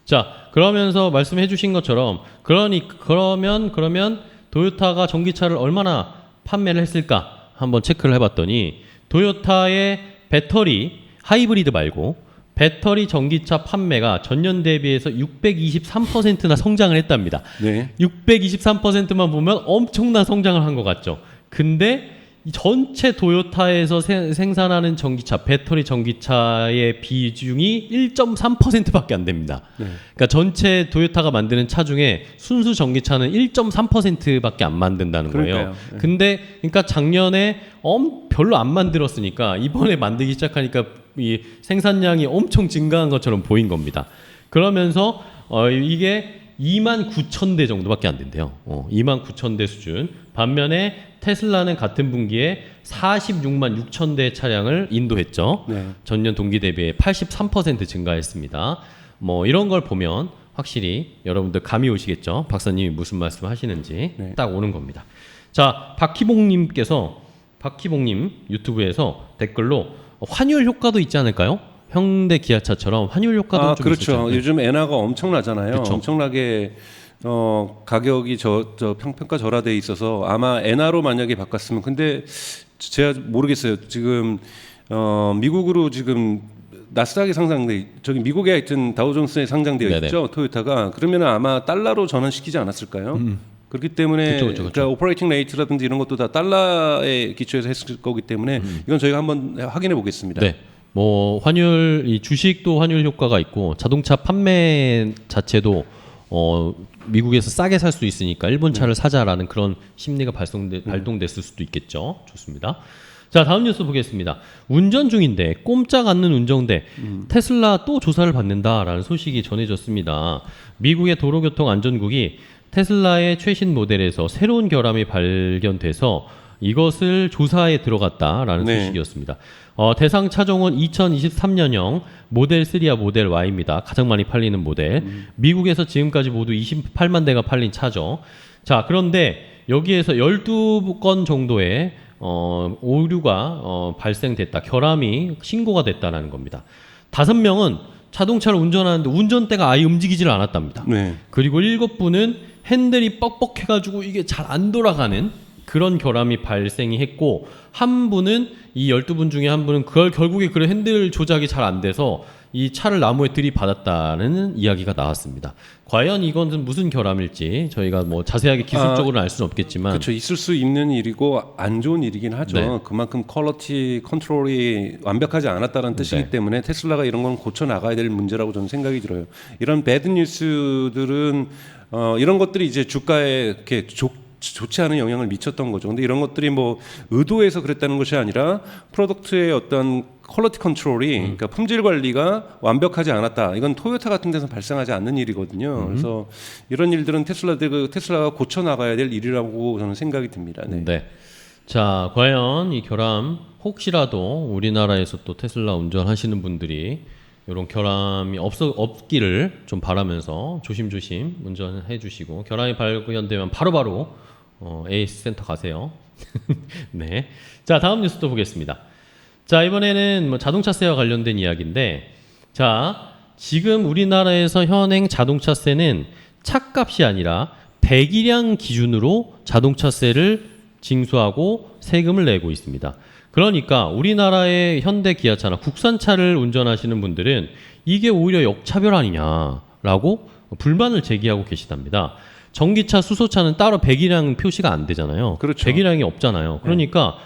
자, 그러면서 말씀해 주신 것처럼 그러면 도요타가 전기차를 얼마나 판매를 했을까 한번 체크를 해봤더니 도요타의 배터리 하이브리드 말고 배터리 전기차 판매가 전년 대비해서 623%나 성장을 했답니다. 네. 623%만 보면 엄청난 성장을 한 것 같죠. 근데 이 전체 도요타에서 생산하는 전기차, 배터리 전기차의 비중이 1.3%밖에 안 됩니다. 네. 그러니까 전체 도요타가 만드는 차 중에 순수 전기차는 1.3%밖에 안 만든다는 거예요. 그러니까요. 네. 근데 그러니까 작년에 별로 안 만들었으니까 이번에 만들기 시작하니까 이 생산량이 엄청 증가한 것처럼 보인 겁니다. 그러면서 이게 29,000대 정도밖에 안 된대요. 29,000대 수준. 반면에 테슬라는 같은 분기에 46만 6천 대 차량을 인도했죠. 네. 전년 동기 대비에 83% 증가했습니다. 뭐 이런 걸 보면 확실히 여러분들 감이 오시겠죠. 박사님이 무슨 말씀 하시는지 네. 딱 오는 겁니다. 자, 박희봉님 유튜브에서 댓글로 환율 효과도 있지 않을까요? 현대 기아차처럼 환율 효과도 좀 그렇죠. 있었잖아요. 요즘 엔화가 엄청나잖아요. 그렇죠. 엄청나게 가격이 저 평가 절하돼 있어서 아마 엔화로 만약에 바꿨으면 근데 제가 모르겠어요. 지금 미국으로 지금 나스닥에 상장돼 저기 미국에 하여튼 다우존스에 상장되어 네네. 있죠. 토요타가 그러면 아마 달러로 전환시키지 않았을까요? 그렇기 때문에 그쵸. 그러니까 오퍼레이팅 레이트라든지 이런 것도 다 달러에 기초해서 했을 거기 때문에 이건 저희가 한번 확인해 보겠습니다. 네. 뭐 환율 이 주식도 환율 효과가 있고 자동차 판매 자체도 미국에서 싸게 살 수 있으니까 일본 차를 사자라는 그런 심리가 발동됐을 수도 있겠죠. 좋습니다. 자, 다음 뉴스 보겠습니다. 운전 중인데 꼼짝 않는 운전대 테슬라 또 조사를 받는다라는 소식이 전해졌습니다. 미국의 도로교통안전국이 테슬라의 최신 모델에서 새로운 결함이 발견돼서 이것을 조사에 들어갔다라는 네. 소식이었습니다. 대상 차종은 2023년형 모델 3와 모델 Y입니다. 가장 많이 팔리는 모델. 미국에서 지금까지 모두 28만 대가 팔린 차죠. 자, 그런데 여기에서 12건 정도의 오류가 발생됐다. 결함이 신고가 됐다는 겁니다. 5명은 자동차를 운전하는데 운전대가 아예 움직이질 않았답니다. 네. 그리고 7분은 핸들이 뻑뻑해가지고 이게 잘 안 돌아가는 그런 결함이 발생이 했고 한 분은 이 12분 중에 한 분은 그걸 결국에 그 핸들 조작이 잘 안 돼서 이 차를 나무에 들이받았다는 이야기가 나왔습니다. 과연 이건 무슨 결함일지 저희가 뭐 자세하게 기술적으로는 알 수는 없겠지만 그렇죠. 있을 수 있는 일이고 안 좋은 일이긴 하죠. 네. 그만큼 퀄리티 컨트롤이 완벽하지 않았다는 뜻이기 네. 때문에 테슬라가 이런 건 고쳐 나가야 될 문제라고 저는 생각이 들어요. 이런 배드 뉴스들은 이런 것들이 이제 주가에 이렇게 좋지 않은 영향을 미쳤던 거죠. 근데 이런 것들이 뭐 의도해서 그랬다는 것이 아니라 프로덕트의 어떤 퀄리티 컨트롤이 그러니까 품질 관리가 완벽하지 않았다. 이건 토요타 같은 데서 발생하지 않는 일이거든요. 그래서 이런 일들은 테슬라가 고쳐 나가야 될 일이라고 저는 생각이 듭니다. 네. 네. 자, 과연 이 결함 혹시라도 우리나라에서 또 테슬라 운전하시는 분들이 이런 결함이 없기를 좀 바라면서 조심조심 운전해 주시고 결함이 발견되면 바로바로 AS 센터 가세요. 네. 자, 다음 뉴스도 보겠습니다. 자, 이번에는 뭐 자동차세와 관련된 이야기인데 자, 지금 우리나라에서 현행 자동차세는 차값이 아니라 배기량 기준으로 자동차세를 징수하고 세금을 내고 있습니다. 그러니까 우리나라의 현대 기아차나 국산차를 운전하시는 분들은 이게 오히려 역차별 아니냐라고 불만을 제기하고 계시답니다. 전기차, 수소차는 따로 배기량 표시가 안 되잖아요. 그렇죠. 배기량이 없잖아요. 그러니까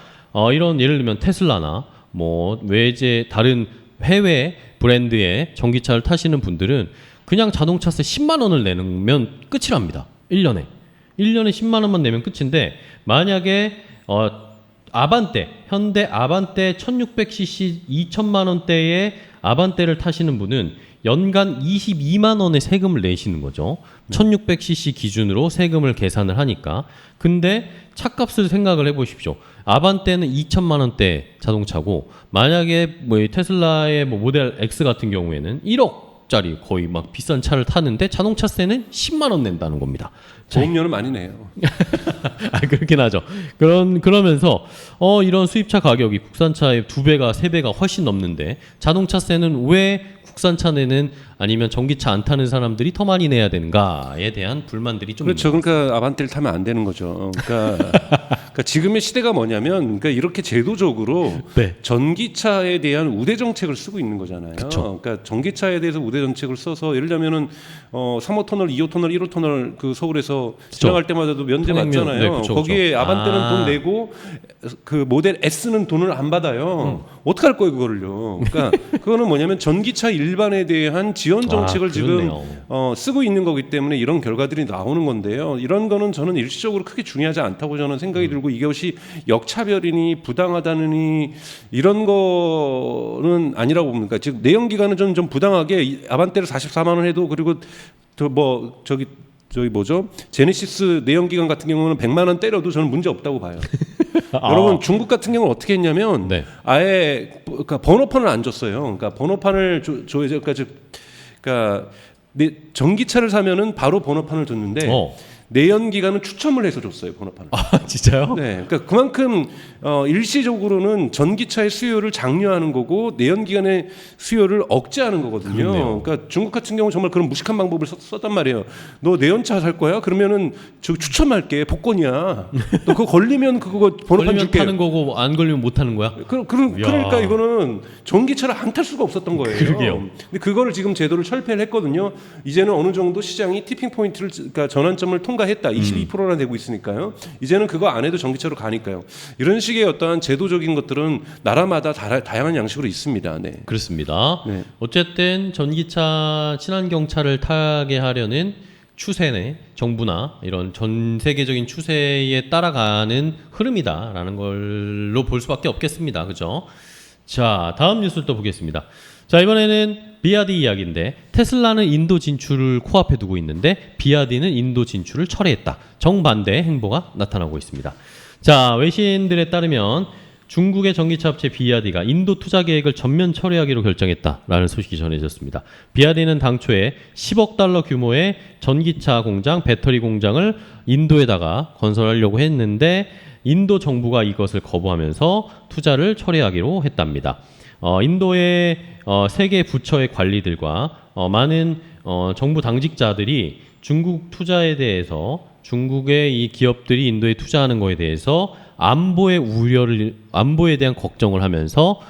이런 예를 들면 테슬라나 뭐 외제 다른 해외 브랜드의 전기차를 타시는 분들은 그냥 자동차세 10만 원을 내면 끝이랍니다. 1년에 10만 원만 내면 끝인데 만약에 아반떼, 현대 아반떼 1600cc 2천만 원대의 아반떼를 타시는 분은 연간 22만 원의 세금을 내시는 거죠. 1600cc 기준으로 세금을 계산을 하니까. 근데 차값을 생각을 해보십시오. 아반떼는 2천만 원대 자동차고 만약에 뭐 테슬라의 뭐 모델 X 같은 경우에는 1억짜리 거의 막 비싼 차를 타는데 자동차세는 10만 원 낸다는 겁니다. 보험료는 많이 내요. 아, 그렇긴 하죠. 그러면서 이런 수입차 가격이 국산차의 2배가 3배가 훨씬 넘는데 자동차세는 왜 국산차 내는 아니면 전기차 안 타는 사람들이 더 많이 내야 되는가에 대한 불만들이 좀 그렇죠. 있는 그러니까 아반떼를 타면 안 되는 거죠. 그러니까 지금의 시대가 뭐냐면 그러니까 이렇게 제도적으로 네. 전기차에 대한 우대 정책을 쓰고 있는 거잖아요. 그쵸. 그러니까 전기차에 대해서 우대 정책을 써서 예를 들면은 3호 터널, 2호 터널, 1호 터널 그 서울에서 지나갈 때마다도 면제 통행료, 받잖아요. 네, 그쵸, 거기에 그쵸. 아반떼는 돈 내고 그 모델 S는 돈을 안 받아요. 어떻게 할 거예요, 그거를요? 그러니까 그거는 뭐냐면 전기차 일반에 대한 지원 정책을 지금 그렇네요. 쓰고 있는 거기 때문에 이런 결과들이 나오는 건데요. 이런 거는 저는 일시적으로 크게 중요하지 않다고 저는 생각이 들고 이것이 역차별이니 부당하다느니 이런 거는 아니라고 봅니다. 즉 내연 기관은 저는 좀 부당하게 아반떼를 44만 원 해도 그리고 저기 뭐죠? 제네시스 내연 기관 같은 경우는 100만 원 때려도 저는 문제 없다고 봐요. 여러분 중국 같은 경우는 어떻게 했냐면 네. 아예 그러니까 번호판을 안 줬어요. 그러니까 번호판을 줘야죠. 그러니까 전기차를 사면은 바로 번호판을 줬는데 내연 기관은 추첨을 해서 줬어요 번호판을. 아 진짜요? 네, 그러니까 그만큼 일시적으로는 전기차의 수요를 장려하는 거고 내연 기관의 수요를 억제하는 거거든요. 그렇네요. 그러니까 중국 같은 경우 정말 그런 무식한 방법을 썼단 말이에요. 너 내연차 살 거야? 그러면은 저 추첨할게 복권이야. 너 그거 걸리면 그거 번호판 걸리면 줄게. 타는 거고 안 걸리면 못 타는 거야? 그러니까 이거는 전기차를 안 탈 수가 없었던 거예요. 그러게요. 근데 그거를 지금 제도를 철폐를 했거든요. 이제는 어느 정도 시장이 티핑 포인트를 그러니까 전환점을 통과했다. 22%나 되고 있으니까요. 이제는 그거 안 해도 전기차로 가니까요. 이런 식의 어떠한 제도적인 것들은 나라마다 다양한 양식으로 있습니다. 네. 그렇습니다. 네. 어쨌든 전기차 친환경차를 타게 하려는 추세네 정부나 이런 전 세계적인 추세에 따라가는 흐름이다라는 걸로 볼 수밖에 없겠습니다. 그죠? 자, 다음 뉴스를 또 보겠습니다. 자, 이번에는 비아디 이야기인데 테슬라는 인도 진출을 코앞에 두고 있는데 비아디는 인도 진출을 철회했다. 정반대의 행보가 나타나고 있습니다. 자, 외신들에 따르면 중국의 전기차 업체 비아디가 인도 투자 계획을 전면 철회하기로 결정했다라는 소식이 전해졌습니다. 비아디는 당초에 10억 달러 규모의 전기차 공장, 배터리 공장을 인도에다가 건설하려고 했는데 인도 정부가 이것을 거부하면서 투자를 철회하기로 했답니다. 인도의 세계 부처의 관리들과 많은 정부 당직자들이 중국 투자에 대해서 중국의 이 기업들이 인도에 투자하는 거에 대해서 안보에 대한 걱정을 하면서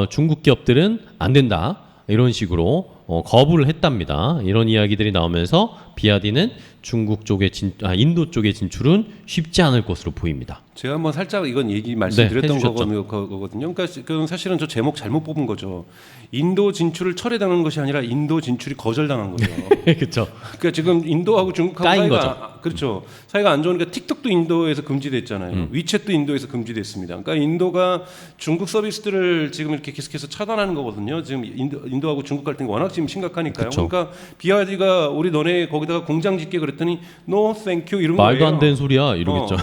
중국 기업들은 안 된다 이런 식으로 거부를 했답니다. 이런 이야기들이 나오면서 비아디는 중국 쪽에 인도 쪽의 진출은 쉽지 않을 것으로 보입니다. 제가 한번 살짝 이건 말씀드렸던 해주셨죠. 거거든요. 그러니까 그건 사실은 저 제목 잘못 뽑은 거죠. 인도 진출을 철회당한 것이 아니라 인도 진출이 거절당한 거죠. 그렇죠. 그러니까 지금 인도하고 중국하고 까인 사이가 거죠. 그렇죠. 사이가 안 좋으니까 틱톡도 인도에서 금지됐잖아요. 위챗도 인도에서 금지됐습니다. 그러니까 인도가 중국 서비스들을 지금 이렇게 계속해서 차단하는 거거든요. 지금 인도하고 중국 갈등이 워낙 지금 심각하니까요. 그쵸. 그러니까 비아디가 우리 너네 거기다가 공장 짓게 그랬더니 no thank you 이런 말도 거예요. 안 되는 소리야 이러겠죠.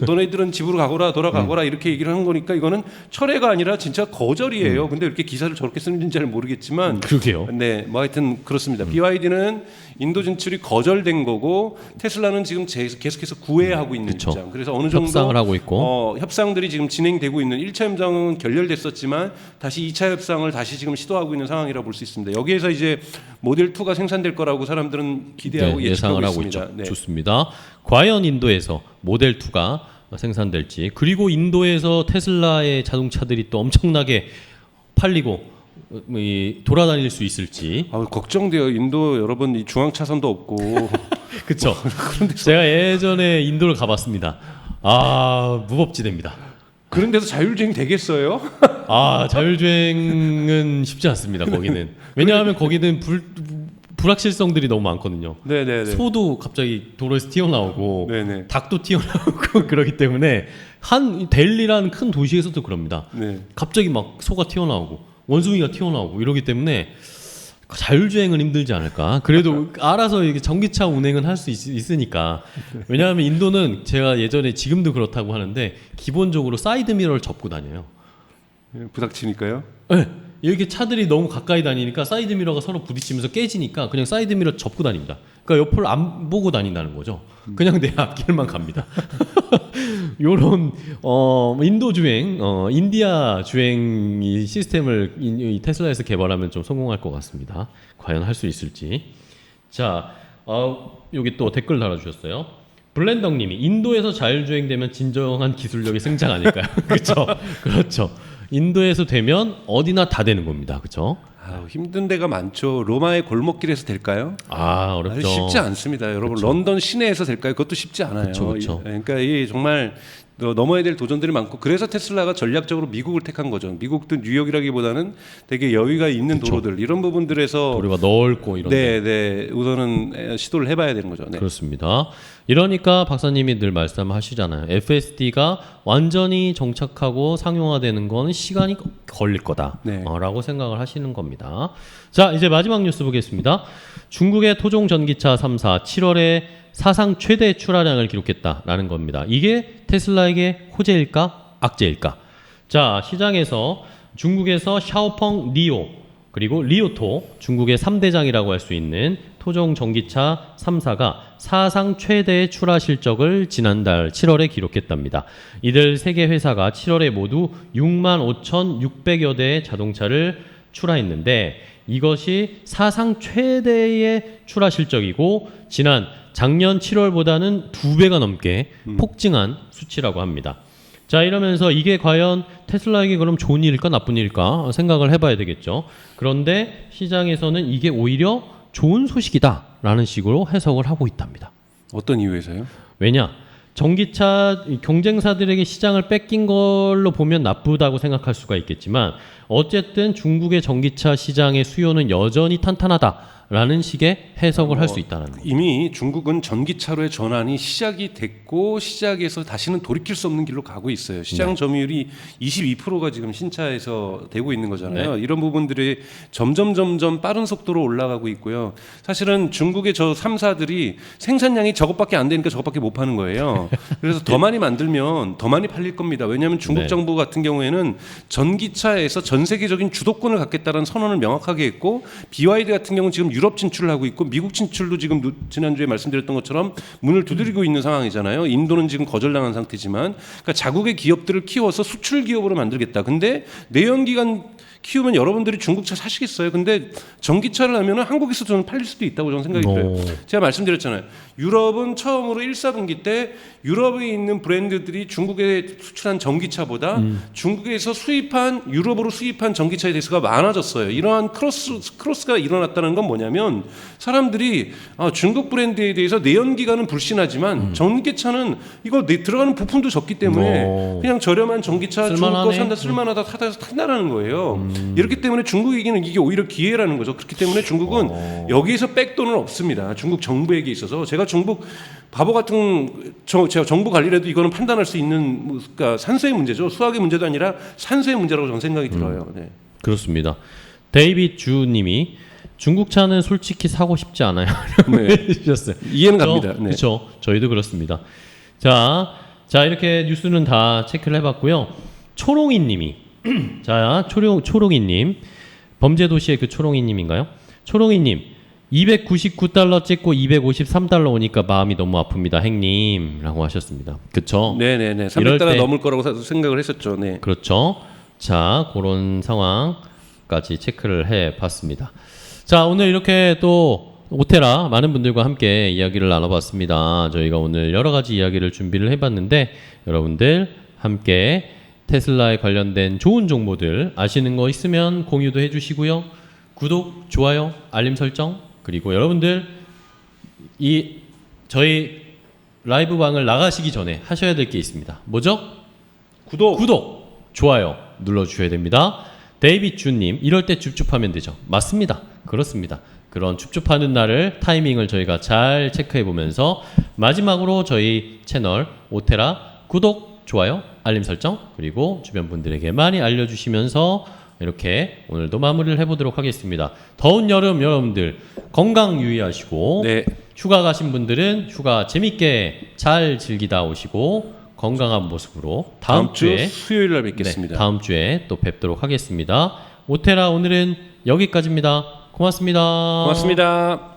너네들은 집으로 가거라 돌아가거라 이렇게 얘기를 하는 거니까 이거는 철회가 아니라 진짜 거절이에요. 근데 이렇게 기사를 저렇게 쓰는지는 잘 모르겠지만 그러게요. 네, 뭐 하여튼 그렇습니다. BYD는 인도 진출이 거절된 거고 테슬라는 지금 계속해서 구애하고 있는 그쵸. 입장. 그래서 어느 정도 협상을 하고 있고 협상들이 지금 진행되고 있는 1차 협상은 결렬됐었지만 다시 2차 협상을 다시 지금 시도하고 있는 상황이라 볼 수 있습니다. 여기에서 이제 모델 2가 생산될 거라고 사람들은 기대하고 예상을 하고 있습니다. 있죠. 네. 좋습니다. 과연 인도에서 모델 2가 생산될지 그리고 인도에서 테슬라의 자동차들이 또 엄청나게 팔리고 돌아다닐 수 있을지 걱정돼요. 인도 여러분 이 중앙 차선도 없고 그렇죠. 제가 예전에 인도를 가봤습니다. 무법지대입니다. 그런 데서 자율주행 되겠어요? 자율주행은 쉽지 않습니다. 거기는 왜냐하면 거기는 불확실성들이 너무 많거든요. 네네네. 소도 갑자기 도로에서 튀어나오고 네네. 닭도 튀어나오고 그러기 때문에 한 델리라는 큰 도시에서도 그럽니다. 네. 갑자기 막 소가 튀어나오고 원숭이가 튀어나오고 이러기 때문에 자율주행은 힘들지 않을까. 그래도 알아서 이게 전기차 운행은 할 수 있으니까. 왜냐하면 인도는 제가 예전에 지금도 그렇다고 하는데 기본적으로 사이드 미러를 접고 다녀요. 부닥치니까요. 네. 여기 차들이 너무 가까이 다니니까 사이드 미러가 서로 부딪히면서 깨지니까 그냥 사이드 미러 접고 다닙니다. 그러니까 옆을 안 보고 다닌다는 거죠. 그냥 내 앞길만 갑니다. 요런 인도 주행, 인디아 주행 이 시스템을 이 테슬라에서 개발하면 좀 성공할 것 같습니다. 과연 할 수 있을지. 자, 여기 또 댓글 달아주셨어요. 블렌덕님이 인도에서 자율주행되면 진정한 기술력의 승장 아닐까요? 그렇죠, 그렇죠. 인도에서 되면 어디나 다 되는 겁니다. 그렇죠? 힘든 데가 많죠. 로마의 골목길에서 될까요? 어렵죠. 쉽지 않습니다, 여러분. 그쵸. 런던 시내에서 될까요? 그것도 쉽지 않아요. 그쵸. 그러니까 이 정말 넘어야 될 도전들이 많고, 그래서 테슬라가 전략적으로 미국을 택한 거죠. 미국도 뉴욕이라기보다는 되게 여유가 있는 그쵸. 도로들, 이런 부분들에서 도로가 넓고 이런. 네, 우선은 시도를 해봐야 되는 거죠. 네. 그렇습니다. 이러니까 박사님이 늘 말씀하시잖아요. FSD가 완전히 정착하고 상용화되는 건 시간이 걸릴 거다. 네. 라고 생각을 하시는 겁니다. 자, 이제 마지막 뉴스 보겠습니다. 중국의 토종 전기차 3사 7월에 사상 최대 출하량을 기록했다라는 겁니다. 이게 테슬라에게 호재일까? 악재일까? 자, 시장에서 중국에서 샤오펑 리오 그리고 리오토, 중국의 3대장이라고 할 수 있는 토종 전기차 3사가 사상 최대의 출하 실적을 지난달 7월에 기록했답니다. 이들 세 개 회사가 7월에 모두 65,600여 대의 자동차를 출하했는데 이것이 사상 최대의 출하 실적이고 작년 7월보다는 2배가 넘게 폭증한 수치라고 합니다. 자, 이러면서 이게 과연 테슬라에게 그럼 좋은 일일까 나쁜 일일까 생각을 해봐야 되겠죠. 그런데 시장에서는 이게 오히려 좋은 소식이다라는 식으로 해석을 하고 있답니다. 어떤 이유에서요? 왜냐? 전기차 경쟁사들에게 시장을 뺏긴 걸로 보면 나쁘다고 생각할 수가 있겠지만 어쨌든 중국의 전기차 시장의 수요는 여전히 탄탄하다라는 식의 해석을 할 수 있다는 거죠. 이미 중국은 전기차로의 전환이 시작이 됐고 시작에서 다시는 돌이킬 수 없는 길로 가고 있어요. 시장 점유율이 22%가 지금 신차에서 되고 있는 거잖아요. 이런 부분들이 점점 빠른 속도로 올라가고 있고요. 사실은 중국의 저 3사들이 생산량이 저것밖에 안 되니까 저것밖에 못 파는 거예요. 그래서 더 많이 만들면 더 많이 팔릴 겁니다. 왜냐하면 중국 정부 같은 경우에는 전기차에서 전 세계적인 주도권을 갖겠다는 선언을 명확하게 했고 BYD 같은 경우는 지금 유럽 진출을 하고 있고 미국 진출도 지금 지난주에 말씀드렸던 것처럼 문을 두드리고 있는 상황이잖아요. 인도는 지금 거절당한 상태지만, 그러니까 자국의 기업들을 키워서 수출 기업으로 만들겠다. 근데 내연기관 키우면 여러분들이 중국차 사시겠어요? 근데 전기차를 하면은 한국에서 저는 팔릴 수도 있다고 저는 생각이 들어요. 제가 말씀드렸잖아요. 유럽은 처음으로 1사분기 때 유럽에 있는 브랜드들이 중국에 수출한 전기차보다 중국에서 유럽으로 수입한 전기차의 대수가 많아졌어요. 이러한 크로스가 일어났다는 건 뭐냐면 사람들이 중국 브랜드에 대해서 내연기관은 불신하지만 전기차는 이거 들어가는 부품도 적기 때문에 그냥 저렴한 전기차 중국 거 산다 쓸만하다 탄다라는 거예요. 이렇기 때문에 중국에게는 이게 오히려 기회라는 거죠. 그렇기 때문에 중국은 여기에서 빽돈은 없습니다. 중국 정부에게 있어서 제가 중국 바보 같은 제가 정부 관리라도 이거는 판단할 수 있는 그러니까 산수의 문제죠. 수학의 문제도 아니라 산수의 문제라고 저는 생각이 들어요. 네. 그렇습니다. 데이빗 주님이 중국 차는 솔직히 사고 싶지 않아요. 해주셨어요. 이해는 갑니다. 네. 그렇죠. 저희도 그렇습니다. 자 이렇게 뉴스는 다 체크를 해봤고요. 초롱이님이 초롱이님 범죄도시의 그 초롱이님인가요? 초롱이님 299달러 찍고 253달러 오니까 마음이 너무 아픕니다, 행님라고 하셨습니다. 그렇죠? 네네네. 300달러 넘을 거라고 생각을 했었죠. 네. 그렇죠. 자, 그런 상황까지 체크를 해봤습니다. 자, 오늘 이렇게 또 오테라 많은 분들과 함께 이야기를 나눠봤습니다. 저희가 오늘 여러 가지 이야기를 준비를 해봤는데 여러분들 함께 테슬라에 관련된 좋은 정보들 아시는 거 있으면 공유도 해주시고요. 구독, 좋아요, 알림 설정 그리고 여러분들 저희 라이브 방을 나가시기 전에 하셔야 될 게 있습니다. 뭐죠? 구독, 좋아요 눌러주셔야 됩니다. 데이빗 주님 이럴 때 줍줍하면 되죠. 맞습니다. 그렇습니다. 그런 춥춥하는 날을 타이밍을 저희가 잘 체크해 보면서 마지막으로 저희 채널 오테라 구독, 좋아요, 알림 설정 그리고 주변 분들에게 많이 알려주시면서 이렇게 오늘도 마무리를 해보도록 하겠습니다. 더운 여름 여러분들 건강 유의하시고 네. 휴가 가신 분들은 휴가 재밌게 잘 즐기다 오시고 건강한 모습으로 다음 주 주에 수요일 날 뵙겠습니다. 네, 다음 주에 또 뵙도록 하겠습니다. 오테라 오늘은 여기까지입니다. 고맙습니다. 고맙습니다.